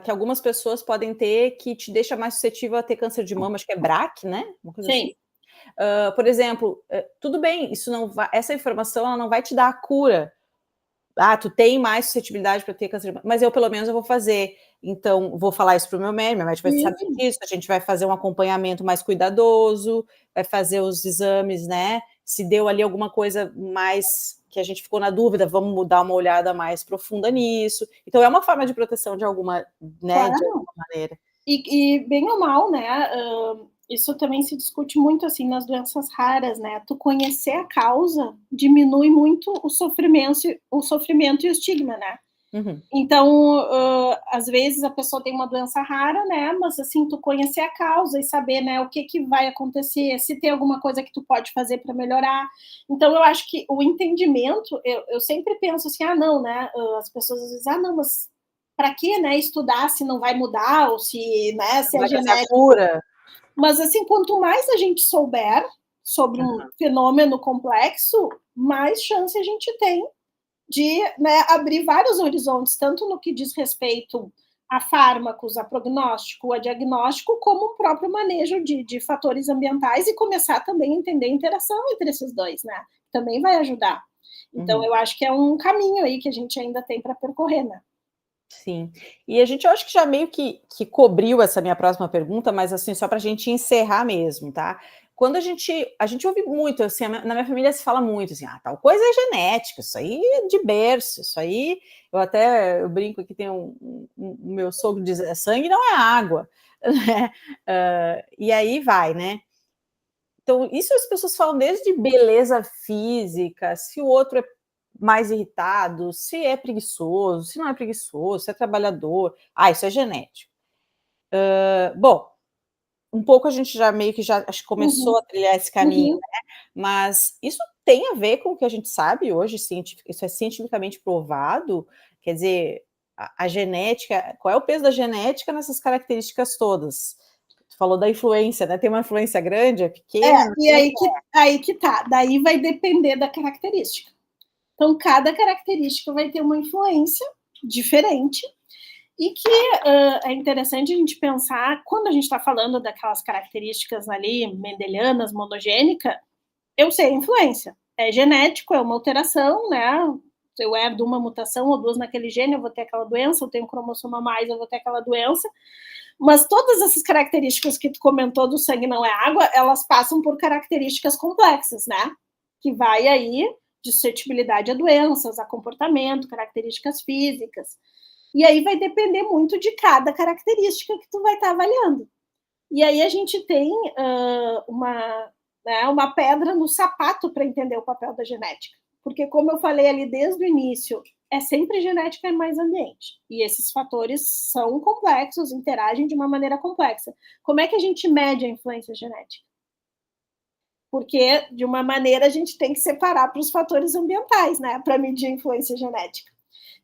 que algumas pessoas podem ter que te deixa mais suscetível a ter câncer de mama, acho que é BRCA, né? Uma coisa Sim. assim. Por exemplo, tudo bem, isso não vai, essa informação ela não vai te dar a cura. Ah, tu tem mais suscetibilidade para ter câncer de mama, mas eu pelo menos eu vou fazer. Então, vou falar isso para o meu médico vai saber disso, a gente vai fazer um acompanhamento mais cuidadoso, vai fazer os exames, né? Se deu ali alguma coisa mais que a gente ficou na dúvida, vamos dar uma olhada mais profunda nisso. Então, é uma forma de proteção de alguma, né, claro. de alguma maneira. E bem ou mal, né? Isso também se discute muito assim nas doenças raras, né? Tu conhecer a causa diminui muito o sofrimento e o estigma, né? Uhum. Então, às vezes a pessoa tem uma doença rara, né? Mas assim, tu conhecer a causa e saber, né, o que vai acontecer, se tem alguma coisa que tu pode fazer para melhorar. Então, eu acho que o entendimento, eu sempre penso assim, não, né? As pessoas às vezes, não, mas para que, né, estudar se não vai mudar ou se, né, se é genético? Cura. Mas assim, quanto mais a gente souber sobre um fenômeno complexo, mais chance a gente tem de, né, abrir vários horizontes, tanto no que diz respeito a fármacos, a prognóstico, a diagnóstico, como o próprio manejo de fatores ambientais e começar também a entender a interação entre esses dois, né? Também vai ajudar. Então, eu acho que é um caminho aí que a gente ainda tem para percorrer, né? Sim. E a gente, eu acho que já meio que cobriu essa minha próxima pergunta, mas assim, só para a gente encerrar mesmo, tá? Quando a gente ouve muito, assim, na minha família se fala muito, assim, tal coisa é genética, isso aí é de berço, isso aí, eu brinco que tem o meu sogro diz, sangue não é água, né? E aí vai, né? Então, isso as pessoas falam desde beleza física, se o outro é mais irritado, se é preguiçoso, se não é preguiçoso, se é trabalhador. Isso é genético. Bom, um pouco a gente já meio que já acho que começou a trilhar esse caminho, né? Mas isso tem a ver com o que a gente sabe hoje, isso é cientificamente provado. Quer dizer, a genética, qual é o peso da genética nessas características todas? Tu falou da influência, né? Tem uma influência grande, é pequena? E aí que tá. Daí vai depender da característica. Então, cada característica vai ter uma influência diferente e que é interessante a gente pensar, quando a gente está falando daquelas características ali, mendelianas, monogênica, eu sei a influência. É genético, é uma alteração, né? Se eu herdo uma mutação ou duas naquele gene, eu vou ter aquela doença, eu tenho um cromossomo a mais, eu vou ter aquela doença. Mas todas essas características que tu comentou do sangue não é água, elas passam por características complexas, né? Que vai aí de suscetibilidade a doenças, a comportamento, características físicas. E aí vai depender muito de cada característica que tu vai estar avaliando. E aí a gente tem né, uma pedra no sapato para entender o papel da genética. Porque, como eu falei ali desde o início, é sempre genética e mais ambiente. E esses fatores são complexos, interagem de uma maneira complexa. Como é que a gente mede a influência genética? Porque, de uma maneira, a gente tem que separar para os fatores ambientais, né, para medir a influência genética.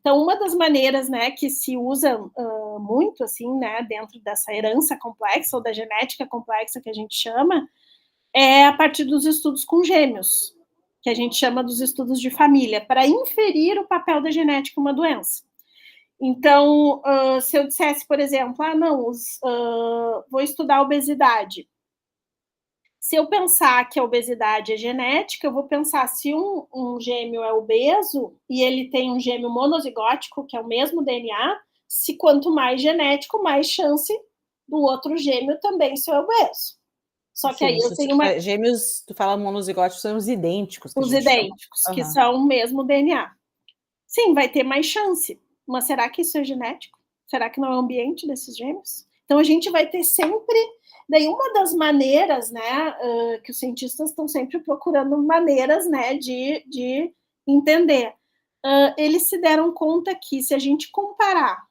Então, uma das maneiras, né, que se usa muito, assim, né, dentro dessa herança complexa, ou da genética complexa que a gente chama, é a partir dos estudos com gêmeos, que a gente chama dos estudos de família, para inferir o papel da genética em uma doença. Então, se eu dissesse, por exemplo, vou estudar a obesidade. Se eu pensar que a obesidade é genética, eu vou pensar se um gêmeo é obeso e ele tem um gêmeo monozigótico, que é o mesmo DNA, se quanto mais genético, mais chance do outro gêmeo também ser obeso. Só que aí eu tenho uma... Gêmeos, tu fala monozigóticos, são os idênticos. Os idênticos, que são o mesmo DNA. Sim, vai ter mais chance. Mas será que isso é genético? Será que não é o ambiente desses gêmeos? Então a gente vai ter sempre... Daí uma das maneiras, né, que os cientistas estão sempre procurando maneiras, né, de entender. Eles se deram conta que se a gente comparar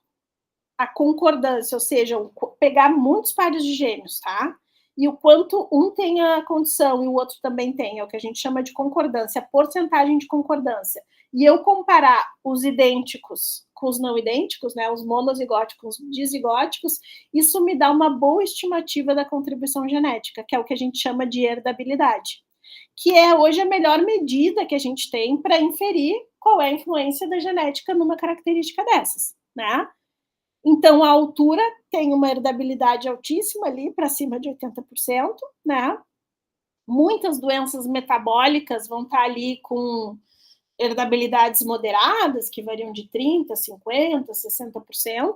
a concordância, ou seja, pegar muitos pares de gêmeos, tá? E o quanto um tem a condição e o outro também tem, é o que a gente chama de concordância, a porcentagem de concordância. E eu comparar os idênticos com os não idênticos, né, os monozigóticos, os disigóticos, isso me dá uma boa estimativa da contribuição genética, que é o que a gente chama de herdabilidade, que é hoje a melhor medida que a gente tem para inferir qual é a influência da genética numa característica dessas, né? Então, a altura tem uma herdabilidade altíssima ali, para cima de 80%, né? Muitas doenças metabólicas vão estar ali com herdabilidades moderadas, que variam de 30%, 50%, 60%,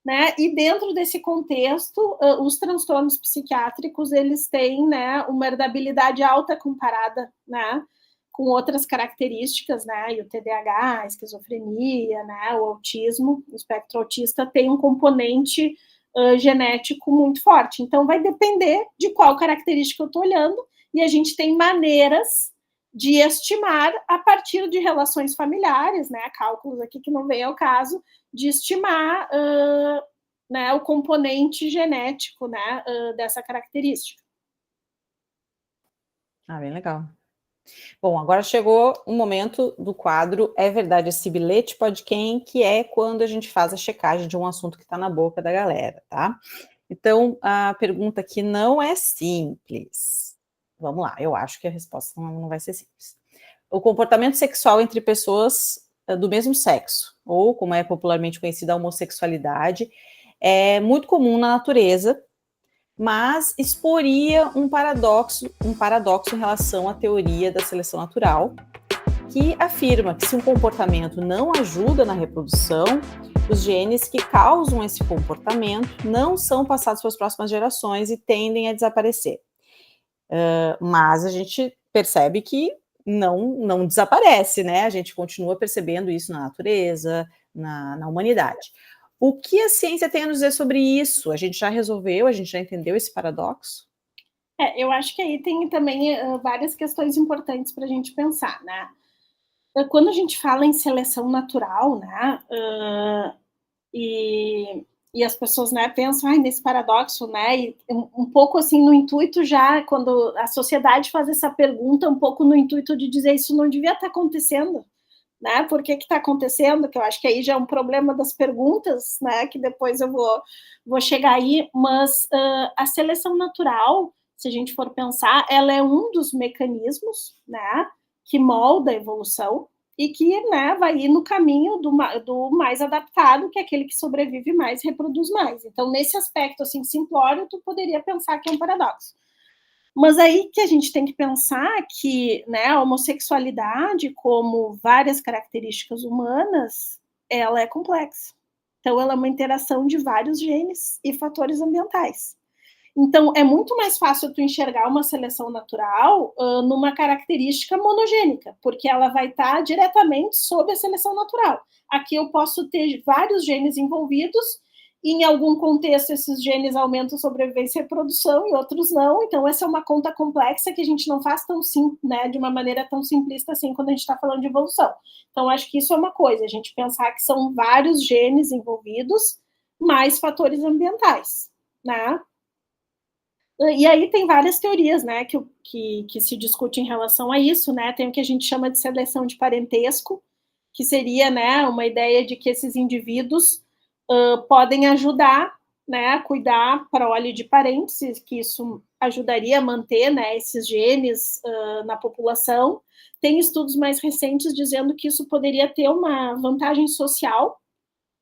né? E dentro desse contexto, os transtornos psiquiátricos, eles têm, né, uma herdabilidade alta comparada, né, com outras características, né, e o TDAH, a esquizofrenia, né, o autismo, o espectro autista tem um componente genético muito forte. Então, vai depender de qual característica eu estou olhando, e a gente tem maneiras de estimar a partir de relações familiares, né, cálculos aqui que não vem ao caso, de estimar né, o componente genético, né, dessa característica. Bem legal. Bom, agora chegou o momento do quadro É Verdade Esse Bilhete Pode Quem, que é quando a gente faz a checagem de um assunto que está na boca da galera, tá? Então, a pergunta aqui não é simples. Vamos lá, eu acho que a resposta não vai ser simples. O comportamento sexual entre pessoas do mesmo sexo, ou como é popularmente conhecida a homossexualidade, é muito comum na natureza, mas exporia um paradoxo em relação à teoria da seleção natural, que afirma que se um comportamento não ajuda na reprodução, os genes que causam esse comportamento não são passados para as próximas gerações e tendem a desaparecer. Mas a gente percebe que não desaparece, né? A gente continua percebendo isso na natureza, na humanidade. O que a ciência tem a nos dizer sobre isso? A gente já resolveu, a gente já entendeu esse paradoxo? Eu acho que aí tem também várias questões importantes para a gente pensar, né? Quando a gente fala em seleção natural, né, e as pessoas, né, pensam nesse paradoxo, né, e um pouco assim no intuito já, quando a sociedade faz essa pergunta, um pouco no intuito de dizer isso não devia estar acontecendo, né, por que está acontecendo, que eu acho que aí já é um problema das perguntas, né, que depois eu vou chegar aí, mas a seleção natural, se a gente for pensar, ela é um dos mecanismos, né, que molda a evolução, e que, né, vai ir no caminho do mais adaptado, que é aquele que sobrevive mais e reproduz mais. Então, nesse aspecto, assim, simplório, tu poderia pensar que é um paradoxo. Mas aí que a gente tem que pensar que, né, a homossexualidade, como várias características humanas, ela é complexa. Então, ela é uma interação de vários genes e fatores ambientais. Então, é muito mais fácil tu enxergar uma seleção natural numa característica monogênica, porque ela vai estar diretamente sob a seleção natural. Aqui eu posso ter vários genes envolvidos Em algum contexto, esses genes aumentam sobrevivência e reprodução, e outros não. Então, essa é uma conta complexa que a gente não faz tão simples, né, de uma maneira tão simplista assim quando a gente está falando de evolução. Então, acho que isso é uma coisa, a gente pensar que são vários genes envolvidos, mais fatores ambientais, né? E aí tem várias teorias, né, que se discute em relação a isso, né? Tem o que a gente chama de seleção de parentesco, que seria, né, uma ideia de que esses indivíduos podem ajudar, né, a cuidar prole de parentes, que isso ajudaria a manter, né, esses genes na população. Tem estudos mais recentes dizendo que isso poderia ter uma vantagem social,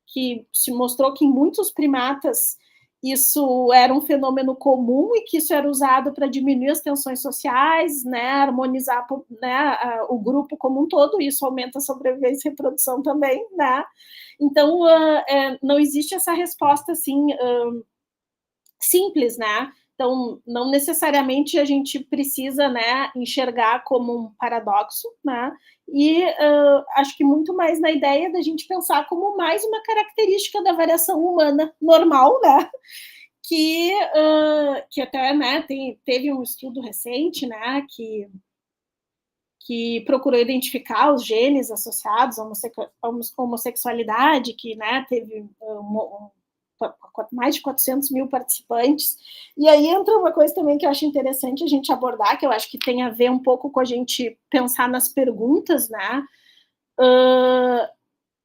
que se mostrou que em muitos primatas isso era um fenômeno comum e que isso era usado para diminuir as tensões sociais, né, harmonizar, né, o grupo como um todo, e isso aumenta a sobrevivência e reprodução também, né? Então, não existe essa resposta, assim, simples, né? Então, não necessariamente a gente precisa, né, enxergar como um paradoxo, né? E acho que muito mais na ideia da gente pensar como mais uma característica da variação humana normal, né? Que até, né, teve um estudo recente, né, que procurou identificar os genes associados à homossexualidade, que, né, teve mais de 400 mil participantes. E aí entra uma coisa também que eu acho interessante a gente abordar, que eu acho que tem a ver um pouco com a gente pensar nas perguntas, né?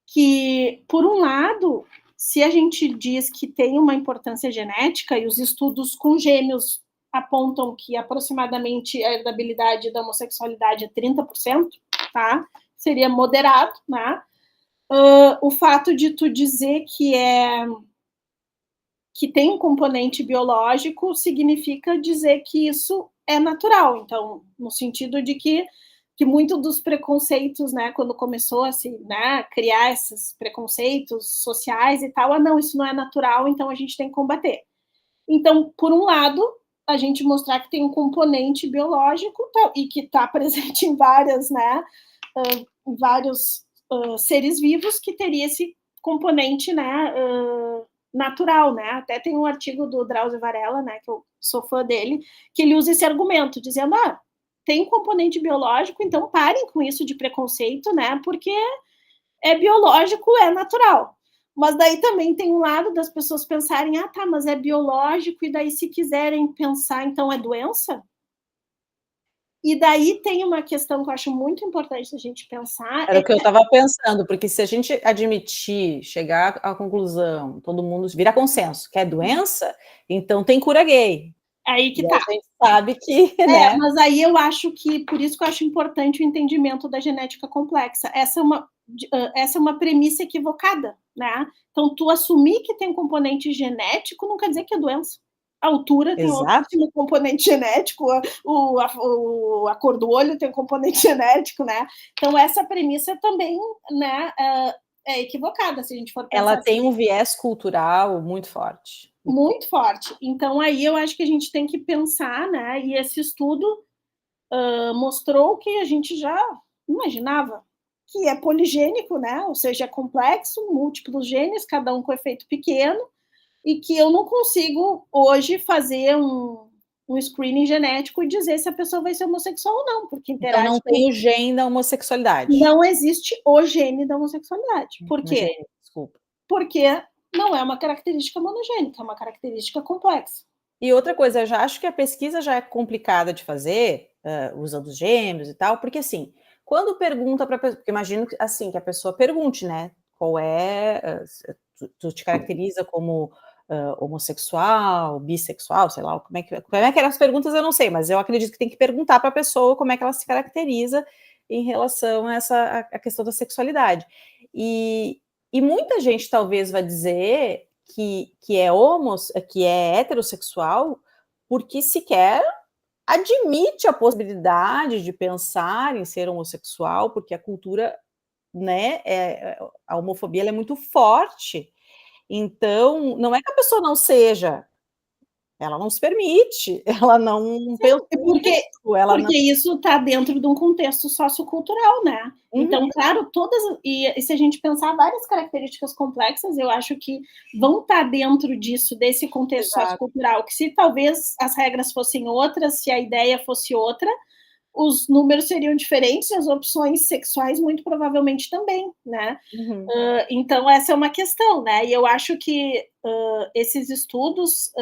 Que, por um lado, se a gente diz que tem uma importância genética, e os estudos com gêmeos apontam que aproximadamente a herdabilidade da homossexualidade é 30%, tá? Seria moderado, né? O fato de tu dizer que tem um componente biológico significa dizer que isso é natural. Então, no sentido de que muitos dos preconceitos, né, quando começou a se, né, criar esses preconceitos sociais e tal, não, isso não é natural, então a gente tem que combater. Então, por um lado, a gente mostrar que tem um componente biológico e que está presente em várias, né, vários seres vivos, que teria esse componente, né, natural, né? Até tem um artigo do Drauzio Varela, né, que eu sou fã dele, que ele usa esse argumento, dizendo, tem um componente biológico, então parem com isso de preconceito, né, porque é biológico, é natural. Mas daí também tem um lado das pessoas pensarem, tá, mas é biológico, e daí se quiserem pensar, então é doença? E daí tem uma questão que eu acho muito importante a gente pensar. Era o que eu estava pensando, porque se a gente admitir, chegar à conclusão, todo mundo vira consenso, que é doença, então tem cura gay. Aí que e tá. A gente sabe que, né? Mas aí eu acho que, por isso que eu acho importante o entendimento da genética complexa. Essa é uma premissa equivocada, né? Então, tu assumir que tem componente genético não quer dizer que é doença. A altura tem um componente genético, a cor do olho tem um componente genético, né? Então, essa premissa também, né, é equivocada, se a gente for pensar. Ela tem um viés cultural muito forte. Muito forte. Então, aí eu acho que a gente tem que pensar, né? E esse estudo mostrou que a gente já imaginava, que é poligênico, né? Ou seja, é complexo, múltiplos genes, cada um com efeito pequeno, e que eu não consigo hoje fazer um screening genético e dizer se a pessoa vai ser homossexual ou não, porque interage. Então não tem o gene da homossexualidade. Não existe o gene da homossexualidade. Por quê? Desculpa. Porque não é uma característica monogênica, é uma característica complexa. E outra coisa, eu já acho que a pesquisa já é complicada de fazer, usando os gêmeos e tal, porque assim, quando pergunta para a pessoa, porque imagino assim, que a pessoa pergunte, né, qual é, tu te caracteriza como homossexual, bissexual, sei lá, como é que eram as perguntas, eu não sei, mas eu acredito que tem que perguntar para a pessoa como é que ela se caracteriza em relação a a questão da sexualidade. E muita gente talvez vai dizer que é heterossexual porque sequer admite a possibilidade de pensar em ser homossexual, porque a cultura, né, a homofobia é muito forte. Então, não é que a pessoa não seja ela não se permite, ela não pensou porque nisso, ela não... Porque isso está dentro de um contexto sociocultural, né? Então, Uhum, claro, e se a gente pensar várias características complexas, eu acho que vão estar dentro disso, desse contexto exato. sociocultural, que se talvez as regras fossem outras, se a ideia fosse outra, os números seriam diferentes, as opções sexuais muito provavelmente também, né? Uhum, Então, essa é uma questão, né? E eu acho que esses estudos,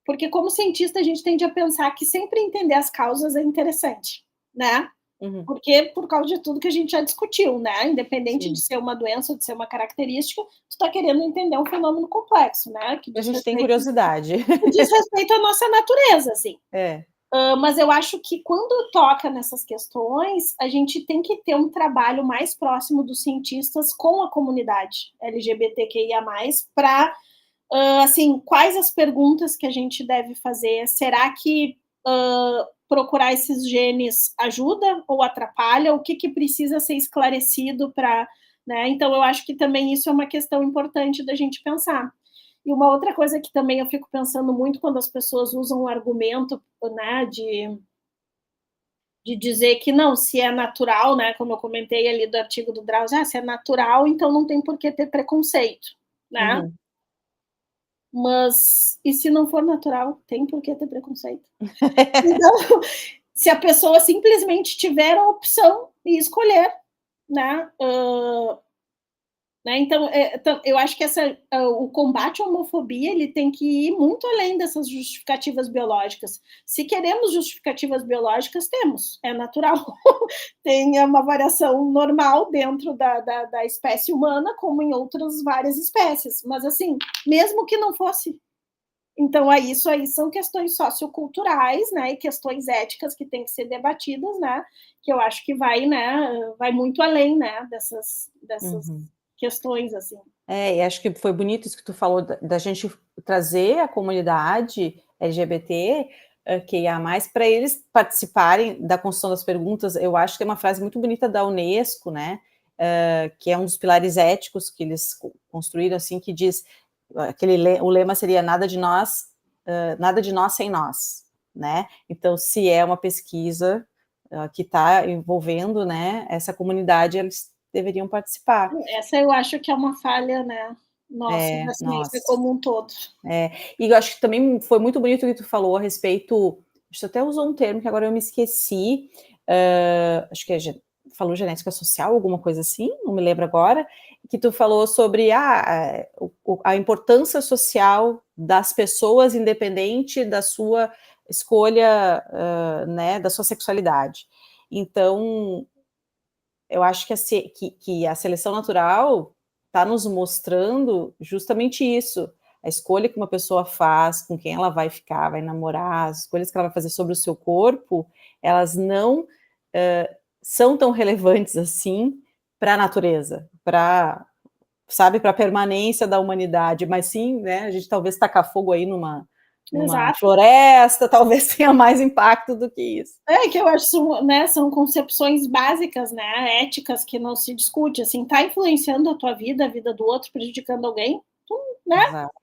porque como cientista a gente tende a pensar que sempre entender as causas é interessante, né? uhum, Porque por causa de tudo que a gente já discutiu, né? Independente de sim. ser uma doença ou de ser uma característica, tu está querendo entender um fenômeno complexo, né? A gente tem curiosidade. Que diz respeito à nossa natureza, assim. É. Mas eu acho que quando toca nessas questões, a gente tem que ter um trabalho mais próximo dos cientistas com a comunidade LGBTQIA+, para assim, quais as perguntas que a gente deve fazer? Será que procurar esses genes ajuda ou atrapalha? O que precisa ser esclarecido para... Né? Então, eu acho que também isso é uma questão importante da gente pensar. E uma outra coisa que também eu fico pensando muito quando as pessoas usam o argumento, né, de dizer que não, se é natural, né, como eu comentei ali do artigo do Drauzio, se é natural, então não tem por que ter preconceito, né? Uhum. Mas e se não for natural, tem por que ter preconceito? Então, se a pessoa simplesmente tiver a opção e escolher, né? Então, eu acho que o combate à homofobia ele tem que ir muito além dessas justificativas biológicas. Se queremos justificativas biológicas, temos, é natural. Tem uma variação normal dentro da espécie humana, como em outras várias espécies. Mas, assim, mesmo que não fosse, então, isso aí são questões socioculturais, né, e questões éticas que têm que ser debatidas, né, que eu acho que vai muito além, né, dessas Uhum. questões, assim. E acho que foi bonito isso que tu falou, da gente trazer a comunidade LGBT, que ia mais, para eles participarem da construção das perguntas. Eu acho que é uma frase muito bonita da Unesco, né, que é um dos pilares éticos que eles construíram, assim, que diz, o lema seria nada de nós sem nós, né? Então, se é uma pesquisa que está envolvendo, né, essa comunidade, eles deveriam participar. Essa eu acho que é uma falha, né, nossa, da ciência Nossa. como um todo. E eu acho que também foi muito bonito o que tu falou a respeito, você até usou um termo que agora eu me esqueci, acho que falou genética social, alguma coisa assim, não me lembro agora, que tu falou sobre a importância social das pessoas, independente da sua escolha, né, da sua sexualidade. Então, eu acho que a seleção natural está nos mostrando justamente isso, a escolha que uma pessoa faz, com quem ela vai ficar, vai namorar, as escolhas que ela vai fazer sobre o seu corpo, elas não são tão relevantes assim para a natureza, para a permanência da humanidade, mas sim, né, a gente talvez tacar fogo aí numa Exato. floresta, talvez tenha mais impacto do que isso. Que eu acho, né, são concepções básicas, né, éticas que não se discute, assim, tá influenciando a tua vida, a vida do outro, prejudicando alguém, né? Exato.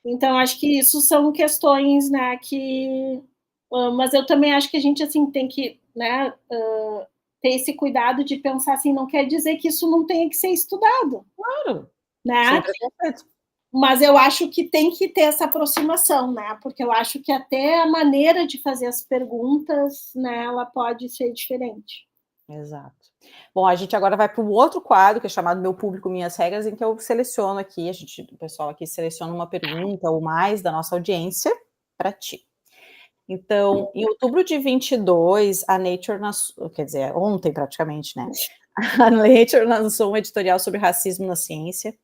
Então, acho que isso são questões, né, que... mas eu também acho que a gente, assim, tem que, né, ter esse cuidado de pensar, assim, não quer dizer que isso não tenha que ser estudado, Claro, sem né? preconceito. Mas eu acho que tem que ter essa aproximação, né? Porque eu acho que até a maneira de fazer as perguntas, né, ela pode ser diferente. Exato. Bom, a gente agora vai para o outro quadro, que é chamado Meu Público, Minhas Regras, em que eu seleciono aqui, o pessoal aqui seleciona uma pergunta ou mais da nossa audiência para ti. Então, em outubro de 22, a Nature, quer dizer, ontem praticamente, né? A Nature lançou um editorial sobre racismo na ciência,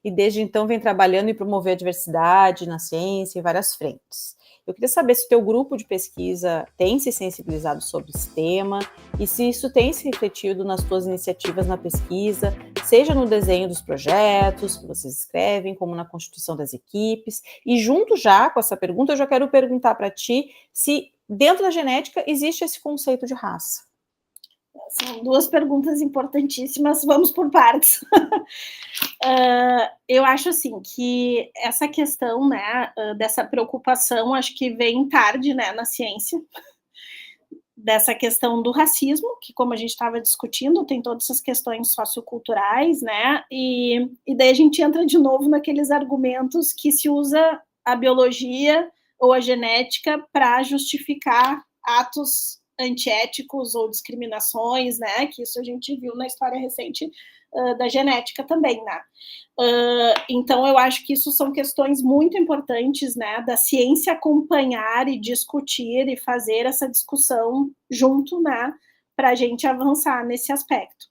e desde então vem trabalhando em promover a diversidade na ciência em várias frentes. Eu queria saber se o teu grupo de pesquisa tem se sensibilizado sobre esse tema e se isso tem se refletido nas tuas iniciativas na pesquisa, seja no desenho dos projetos que vocês escrevem, como na constituição das equipes. E junto já com essa pergunta, eu já quero perguntar para ti se dentro da genética existe esse conceito de raça. São duas perguntas importantíssimas, vamos por partes. Eu acho assim que essa questão, né, dessa preocupação, acho que vem tarde, né, na ciência, dessa questão do racismo, que como a gente estava discutindo, tem todas essas questões socioculturais, né, e daí a gente entra de novo naqueles argumentos que se usa a biologia ou a genética para justificar atos antiéticos ou discriminações, né, que isso a gente viu na história recente da genética também, né. Então, eu acho que isso são questões muito importantes, né, da ciência acompanhar e discutir e fazer essa discussão junto, né, para a gente avançar nesse aspecto.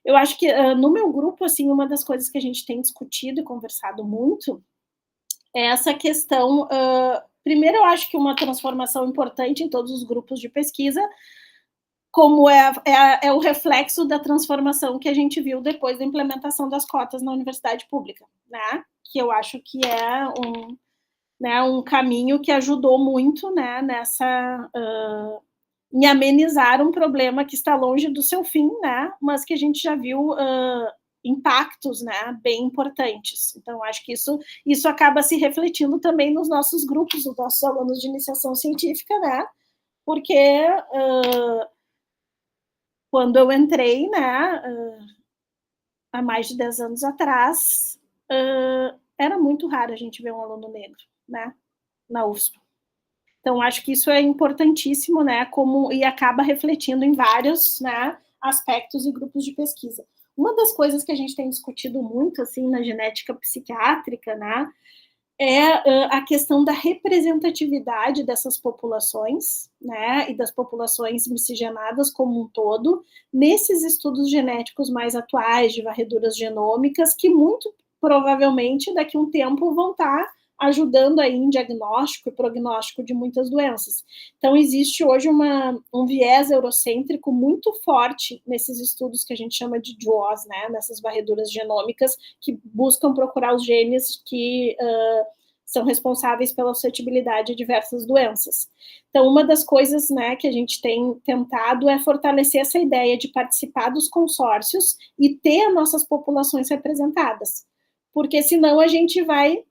Eu acho que no meu grupo, assim, uma das coisas que a gente tem discutido e conversado muito é essa questão. Primeiro, eu acho que uma transformação importante em todos os grupos de pesquisa, como é o reflexo da transformação que a gente viu depois da implementação das cotas na universidade pública, né? Que eu acho que é um caminho que ajudou muito, né, em amenizar um problema que está longe do seu fim, né, mas que a gente já viu impactos, né, bem importantes. Então, acho que isso acaba se refletindo também nos nossos grupos, nos nossos alunos de iniciação científica, né, porque quando eu entrei, né, há mais de 10 anos atrás, era muito raro a gente ver um aluno negro, né, na USP. Então, acho que isso é importantíssimo, né, e acaba refletindo em vários, né, aspectos e grupos de pesquisa. Uma das coisas que a gente tem discutido muito, assim, na genética psiquiátrica, né, é a questão da representatividade dessas populações, né, e das populações miscigenadas como um todo, nesses estudos genéticos mais atuais, de varreduras genômicas, que muito provavelmente daqui a um tempo vão estar ajudando aí em diagnóstico e prognóstico de muitas doenças. Então, existe hoje um viés eurocêntrico muito forte nesses estudos que a gente chama de JAWS, né, nessas varreduras genômicas, que buscam procurar os genes que são responsáveis pela suscetibilidade a diversas doenças. Então, uma das coisas, né, que a gente tem tentado é fortalecer essa ideia de participar dos consórcios e ter as nossas populações representadas, porque senão a gente vai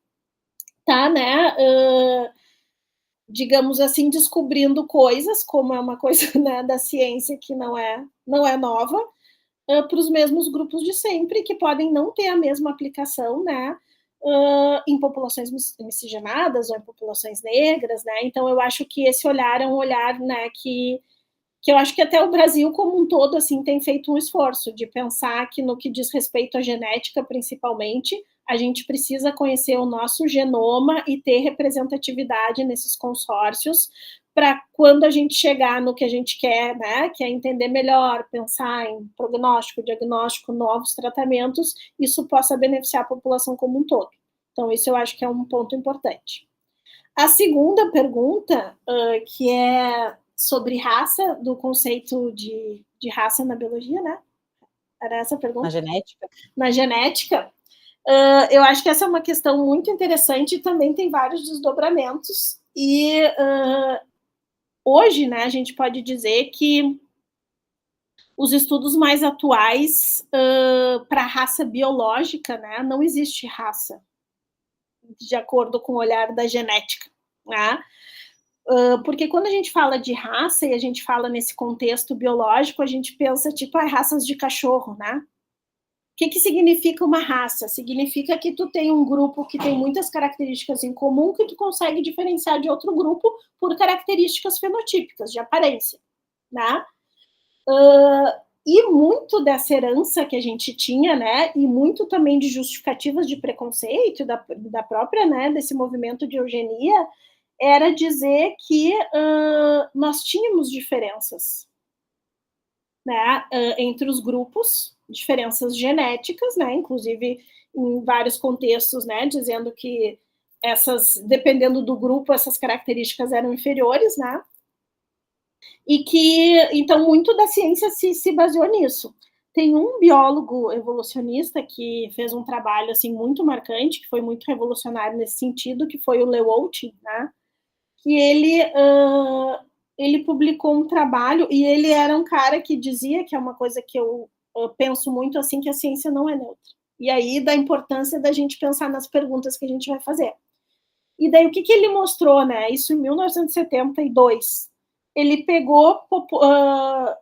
tá, né, digamos assim, descobrindo coisas, como é uma coisa, né, da ciência que não é nova, para os mesmos grupos de sempre, que podem não ter a mesma aplicação, né, em populações miscigenadas ou em populações negras, né. Então, eu acho que esse olhar é um olhar, né, que eu acho que até o Brasil como um todo, assim, tem feito um esforço de pensar que no que diz respeito à genética, principalmente, a gente precisa conhecer o nosso genoma e ter representatividade nesses consórcios, para quando a gente chegar no que a gente quer, né, que é entender melhor, pensar em prognóstico, diagnóstico, novos tratamentos, isso possa beneficiar a população como um todo. Então, isso eu acho que é um ponto importante. A segunda pergunta, que é sobre raça, do conceito de raça na biologia, né? Era essa a pergunta? Na genética? Na genética. Eu acho que essa é uma questão muito interessante e também tem vários desdobramentos. E hoje, né, a gente pode dizer que os estudos mais atuais para a raça biológica, né, não existe raça, de acordo com o olhar da genética, né? Porque quando a gente fala de raça e a gente fala nesse contexto biológico, a gente pensa, tipo, raças de cachorro, né? O que significa uma raça? Significa que tu tem um grupo que tem muitas características em comum que tu consegue diferenciar de outro grupo por características fenotípicas, de aparência, né? E muito dessa herança que a gente tinha, né, e muito também de justificativas de preconceito da própria, né, desse movimento de eugenia, era dizer que nós tínhamos diferenças, né, entre os grupos, diferenças genéticas, né, inclusive em vários contextos, né, dizendo que dependendo do grupo, essas características eram inferiores, né, e que, então, muito da ciência se baseou nisso. Tem um biólogo evolucionista que fez um trabalho, assim, muito marcante, que foi muito revolucionário nesse sentido, que foi o Lewontin, né, que ele publicou um trabalho, e ele era um cara que dizia, que é uma coisa que eu penso muito assim, que a ciência não é neutra. E aí da importância da gente pensar nas perguntas que a gente vai fazer. E daí o que ele mostrou, né? Isso em 1972. Ele pegou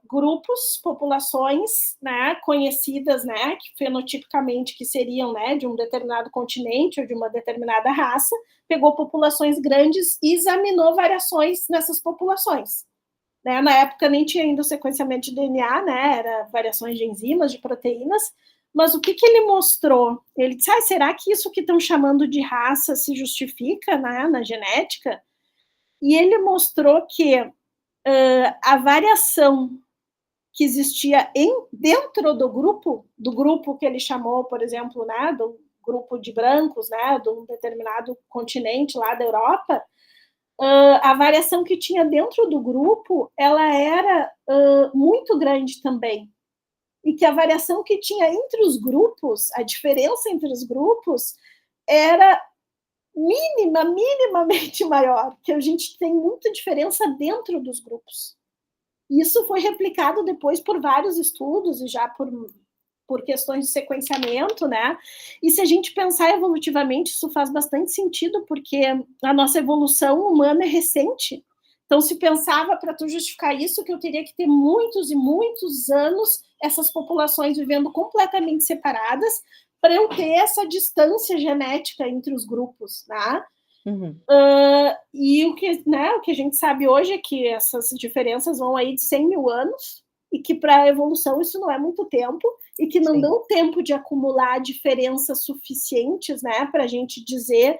grupos, populações, né, conhecidas, né, que fenotipicamente que seriam, né, de um determinado continente ou de uma determinada raça, pegou populações grandes e examinou variações nessas populações. Né? Na época nem tinha ainda o sequenciamento de DNA, né? Era variações de enzimas, de proteínas, mas o que ele mostrou? Ele disse, será que isso que estão chamando de raça se justifica, né, na genética? E ele mostrou que a variação que existia dentro do grupo que ele chamou, por exemplo, né, do grupo de brancos, né, de um determinado continente lá da Europa, a variação que tinha dentro do grupo, ela era muito grande também. E que a variação que tinha entre os grupos, a diferença entre os grupos, era minimamente maior, que a gente tem muita diferença dentro dos grupos. Isso foi replicado depois por vários estudos e já por questões de sequenciamento, né? E se a gente pensar evolutivamente, isso faz bastante sentido, porque a nossa evolução humana é recente. Então, se pensava, para tu justificar isso, que eu teria que ter muitos e muitos anos essas populações vivendo completamente separadas para eu ter essa distância genética entre os grupos, né? Uhum. E o que a gente sabe hoje é que essas diferenças vão aí de 100 mil anos, e que para a evolução isso não é muito tempo, e que não dão tempo de acumular diferenças suficientes, né, para a gente dizer,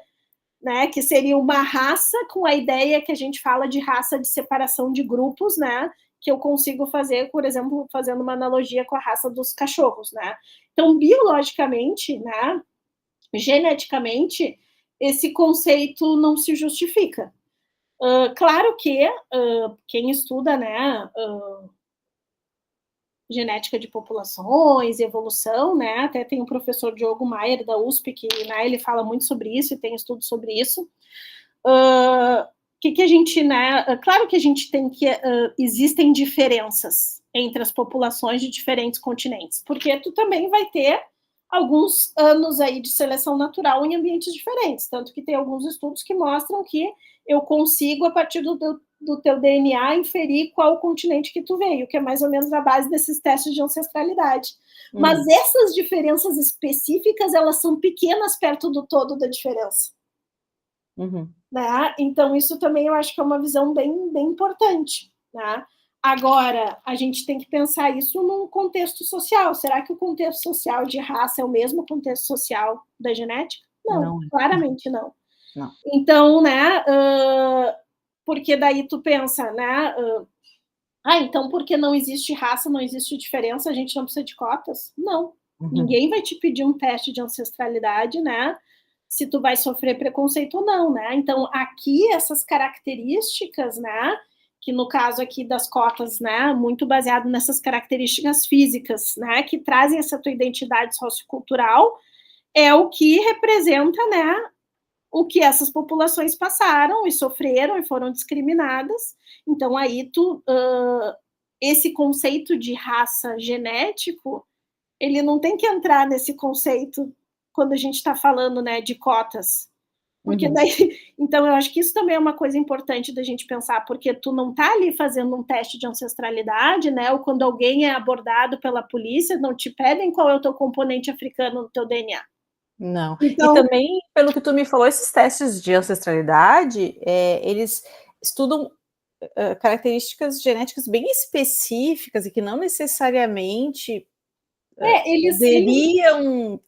né, que seria uma raça, com a ideia que a gente fala de raça de separação de grupos, né, que eu consigo fazer, por exemplo, fazendo uma analogia com a raça dos cachorros, né. Então, biologicamente, né, geneticamente, esse conceito não se justifica. Claro que quem estuda, né, genética de populações, evolução, né, até tem o professor Diogo Maier, da USP, que, né, ele fala muito sobre isso e tem estudos sobre isso. Que a gente, né, claro que a gente tem que, existem diferenças entre as populações de diferentes continentes, porque tu também vai ter alguns anos aí de seleção natural em ambientes diferentes, tanto que tem alguns estudos que mostram que eu consigo, a partir do teu DNA, inferir qual continente que tu veio, que é mais ou menos a base desses testes de ancestralidade. Mas essas diferenças específicas, elas são pequenas perto do todo da diferença. Né? Então, isso também eu acho que é uma visão bem, bem importante. Né? Agora, a gente tem que pensar isso num contexto social. Será que o contexto social de raça é o mesmo contexto social da genética? Não. Claramente não. Então, né, porque daí tu pensa, né, então porque não existe raça, não existe diferença, a gente não precisa de cotas? Não. Ninguém vai te pedir um teste de ancestralidade, né, se tu vai sofrer preconceito ou não, né? Então, aqui, essas características, né, que no caso aqui das cotas, né, muito baseado nessas características físicas, né, que trazem essa tua identidade sociocultural, é o que representa, né, o que essas populações passaram e sofreram e foram discriminadas. Então, aí, esse conceito de raça genético, ele não tem que entrar nesse conceito quando a gente está falando, né, de cotas. Porque daí, então eu acho que isso também é uma coisa importante da gente pensar, porque tu não tá ali fazendo um teste de ancestralidade, né, ou quando alguém é abordado pela polícia, não te pedem qual é o teu componente africano no teu DNA. Não. Então, e também, pelo que tu me falou, esses testes de ancestralidade, eles estudam características genéticas bem específicas e que não necessariamente poderiam...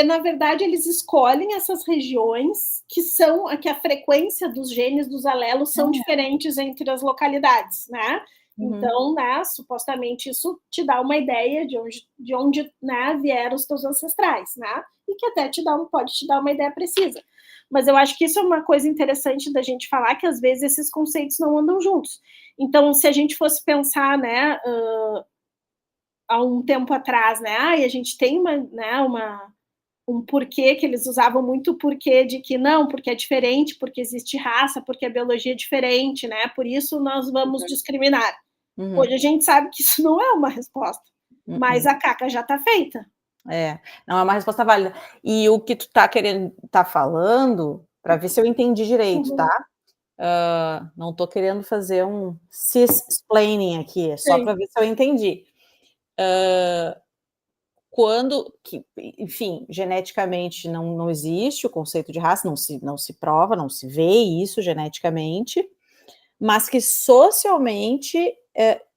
Na verdade, eles escolhem essas regiões que a frequência dos genes, dos alelos, são diferentes entre as localidades, né? Então, né, supostamente isso te dá uma ideia de onde né, vieram os teus ancestrais, né? E que até pode te dar uma ideia precisa. Mas eu acho que isso é uma coisa interessante da gente falar, que às vezes esses conceitos não andam juntos. Então, se a gente fosse pensar, né, há um tempo atrás, né, a gente tem um porquê, que eles usavam muito o porquê de que não, porque é diferente, porque existe raça, porque a biologia é diferente, né? Por isso nós vamos discriminar. Hoje a gente sabe que isso não é uma resposta, mas a caca já está feita. Não é uma resposta válida. E o que tu tá falando, para ver se eu entendi direito, tá? Não tô querendo fazer um cis-explaining aqui, é só para ver se eu entendi. Enfim, geneticamente não existe o conceito de raça, não se prova, não se vê isso geneticamente, mas que socialmente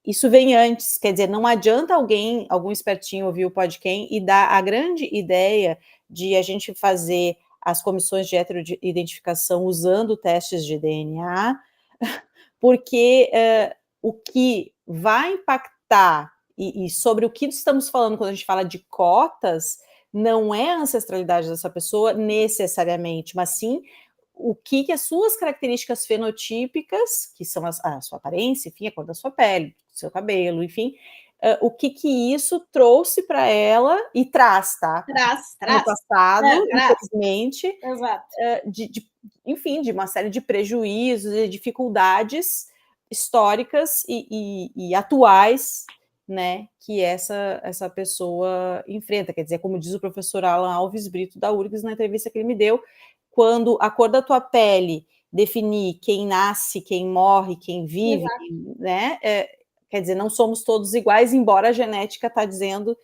isso vem antes, quer dizer, não adianta algum espertinho ouvir o podcast e dar a grande ideia de a gente fazer as comissões de heteroidentificação usando testes de DNA, porque o que vai impactar e sobre o que estamos falando quando a gente fala de cotas, não é a ancestralidade dessa pessoa necessariamente, mas sim o que as suas características fenotípicas, que são a sua aparência, enfim, a cor da sua pele, seu cabelo, enfim, o que isso trouxe para ela e traz, tá? Traz. No passado, infelizmente, exato. Enfim, de uma série de prejuízos e dificuldades históricas e atuais, né, que essa pessoa enfrenta. Quer dizer, como diz o professor Alan Alves Brito da URGS na entrevista que ele me deu, quando a cor da tua pele definir quem nasce, quem morre, quem vive, né, quer dizer, não somos todos iguais, embora a genética está dizendo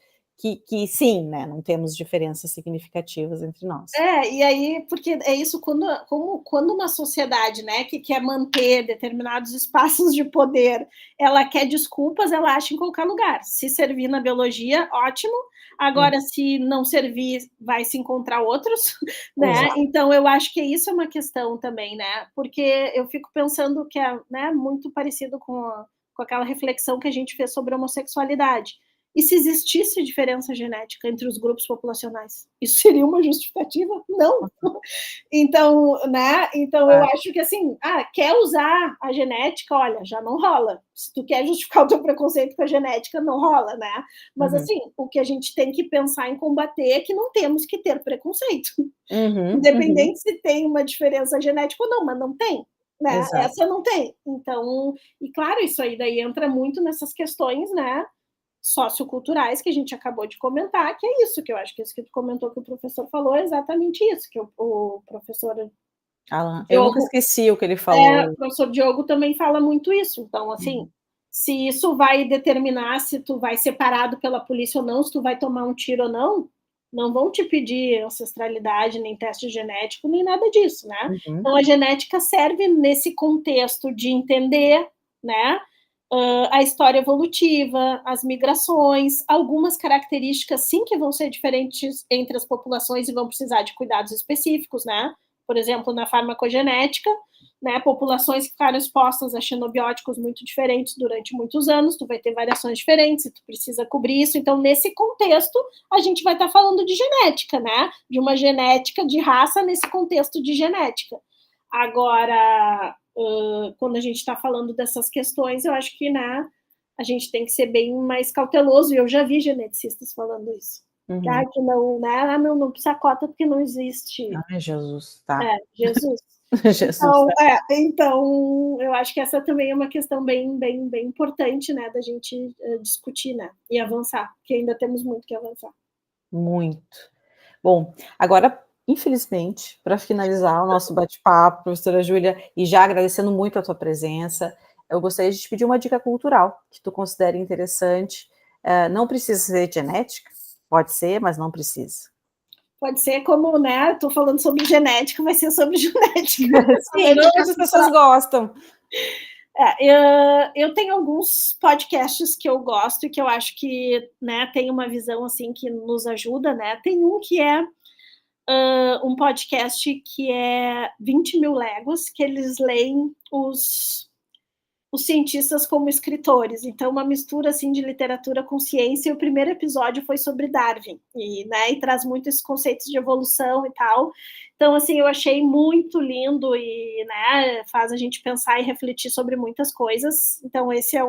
que sim, né, não temos diferenças significativas entre nós. E aí, porque é isso, quando uma sociedade, né, que quer manter determinados espaços de poder, ela quer desculpas, ela acha em qualquer lugar. Se servir na biologia, ótimo. Agora, se não servir, vai se encontrar outros, né? Exato. Então, eu acho que isso é uma questão também, né? Porque eu fico pensando que é, né, muito parecido com aquela reflexão que a gente fez sobre a homossexualidade. E se existisse diferença genética entre os grupos populacionais? Isso seria uma justificativa? Não. Então, né? Então, eu acho que, assim, quer usar a genética? Olha, já não rola. Se tu quer justificar o teu preconceito com a genética, não rola, né? Mas, assim, o que a gente tem que pensar em combater é que não temos que ter preconceito. Independente se tem uma diferença genética ou não, mas não tem. Né? Essa não tem. Então, e claro, isso aí daí entra muito nessas questões, né, socioculturais que a gente acabou de comentar, que é isso, que eu acho que isso que tu comentou que o professor falou é exatamente isso, que o professor Alan, eu nunca esqueci o que ele falou. O professor Diogo também fala muito isso. Então, assim, se isso vai determinar se tu vai ser parado pela polícia ou não, se tu vai tomar um tiro ou não, não vão te pedir ancestralidade, nem teste genético, nem nada disso, né? Então, a genética serve nesse contexto de entender, né, a história evolutiva, as migrações, algumas características, sim, que vão ser diferentes entre as populações e vão precisar de cuidados específicos, né? Por exemplo, na farmacogenética, né, populações que ficaram expostas a xenobióticos muito diferentes durante muitos anos, tu vai ter variações diferentes e tu precisa cobrir isso. Então, nesse contexto, a gente vai estar falando de genética, né? De uma genética de raça nesse contexto de genética. Agora, quando a gente está falando dessas questões, eu acho que, né, a gente tem que ser bem mais cauteloso, e eu já vi geneticistas falando isso. Que não, né? Não precisa cota porque não existe. Ai, Jesus, tá. Jesus. Então, eu acho que essa também é uma questão bem importante, né, da gente discutir, né, e avançar, porque ainda temos muito que avançar. Muito. Bom, agora, infelizmente, para finalizar o nosso bate-papo, professora Júlia, e já agradecendo muito a tua presença, eu gostaria de te pedir uma dica cultural que tu considere interessante. Não precisa ser genética, pode ser, mas não precisa. Pode ser como, né, estou falando sobre genética, vai ser sobre genética. Sim, não, as pessoas gostam. Eu tenho alguns podcasts que eu gosto e que eu acho que, né, tem uma visão, assim, que nos ajuda, né, tem um que é um podcast que é 20 Mil Léguas, que eles leem os cientistas como escritores, então uma mistura assim de literatura com ciência, e o primeiro episódio foi sobre Darwin, né, e traz muito esses conceitos de evolução e tal, então assim, eu achei muito lindo e, né, faz a gente pensar e refletir sobre muitas coisas, então esse é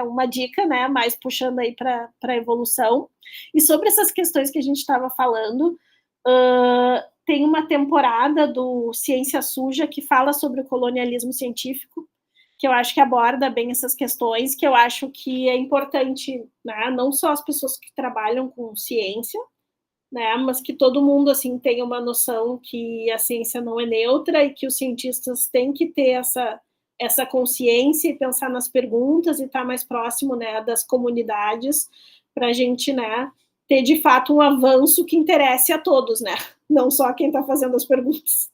uma dica, né, mais puxando aí para a evolução, e sobre essas questões que a gente estava falando, Tem uma temporada do Ciência Suja que fala sobre o colonialismo científico, que eu acho que aborda bem essas questões, que eu acho que é importante, né, não só as pessoas que trabalham com ciência, né, mas que todo mundo assim tenha uma noção que a ciência não é neutra e que os cientistas têm que ter essa consciência e pensar nas perguntas e estar mais próximo, né, das comunidades para a gente, né, ter de fato um avanço que interesse a todos, né, não só quem está fazendo as perguntas.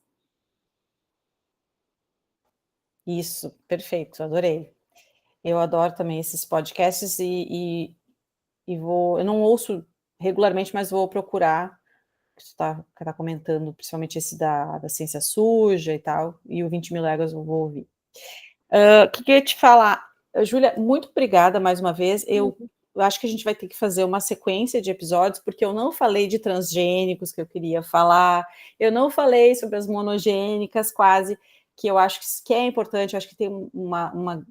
Isso, perfeito, adorei. Eu adoro também esses podcasts e eu não ouço regularmente, mas vou procurar, que você tá comentando, principalmente esse da ciência suja e tal, e o 20.000 léguas eu vou ouvir. Que eu ia te falar, Júlia, muito obrigada mais uma vez. Eu acho que a gente vai ter que fazer uma sequência de episódios, porque eu não falei de transgênicos que eu queria falar, eu não falei sobre as monogênicas quase, que eu acho que é importante, eu acho que tem uma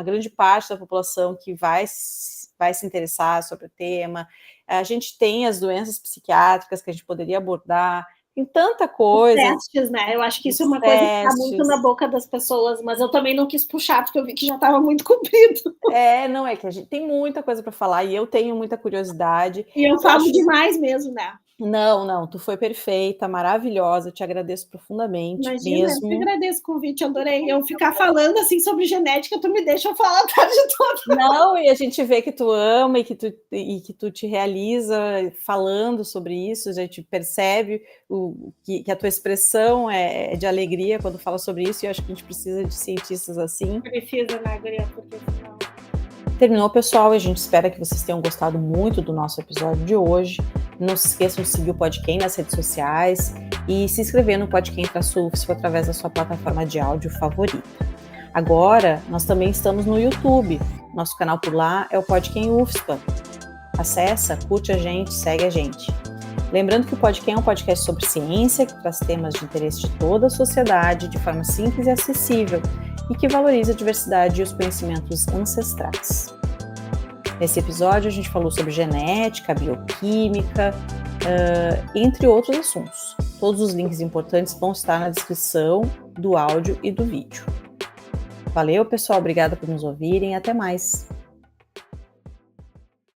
grande parte da população que vai se interessar sobre o tema. A gente tem as doenças psiquiátricas que a gente poderia abordar, tem tanta coisa. Os testes, né? Eu acho que isso é uma coisa que está muito na boca das pessoas, mas eu também não quis puxar, porque eu vi que já estava muito comprido. Não é que a gente tem muita coisa para falar e eu tenho muita curiosidade. E eu falo demais mesmo, né? Não, tu foi perfeita, maravilhosa, eu te agradeço profundamente. Imagina, mesmo. eu que agradeço o convite, adorei. Eu ficar falando assim sobre genética, tu me deixa falar a tarde toda. Não, e a gente vê que tu ama e que tu te realiza falando sobre isso, a gente percebe que a tua expressão é de alegria quando fala sobre isso, e eu acho que a gente precisa de cientistas assim. Precisa, né, Guria? Porque senão... Terminou, pessoal, e a gente espera que vocês tenham gostado muito do nosso episódio de hoje. Não se esqueçam de seguir o Podquem nas redes sociais e se inscrever no Podquem-UFSP através da sua plataforma de áudio favorita. Agora, nós também estamos no YouTube. Nosso canal por lá é o Podquem UFSP. Acessa, curte a gente, segue a gente. Lembrando que o Podquem é um podcast sobre ciência, que traz temas de interesse de toda a sociedade de forma simples e acessível, e que valoriza a diversidade e os conhecimentos ancestrais. Nesse episódio, a gente falou sobre genética, bioquímica, entre outros assuntos. Todos os links importantes vão estar na descrição do áudio e do vídeo. Valeu, pessoal. Obrigada por nos ouvirem. Até mais.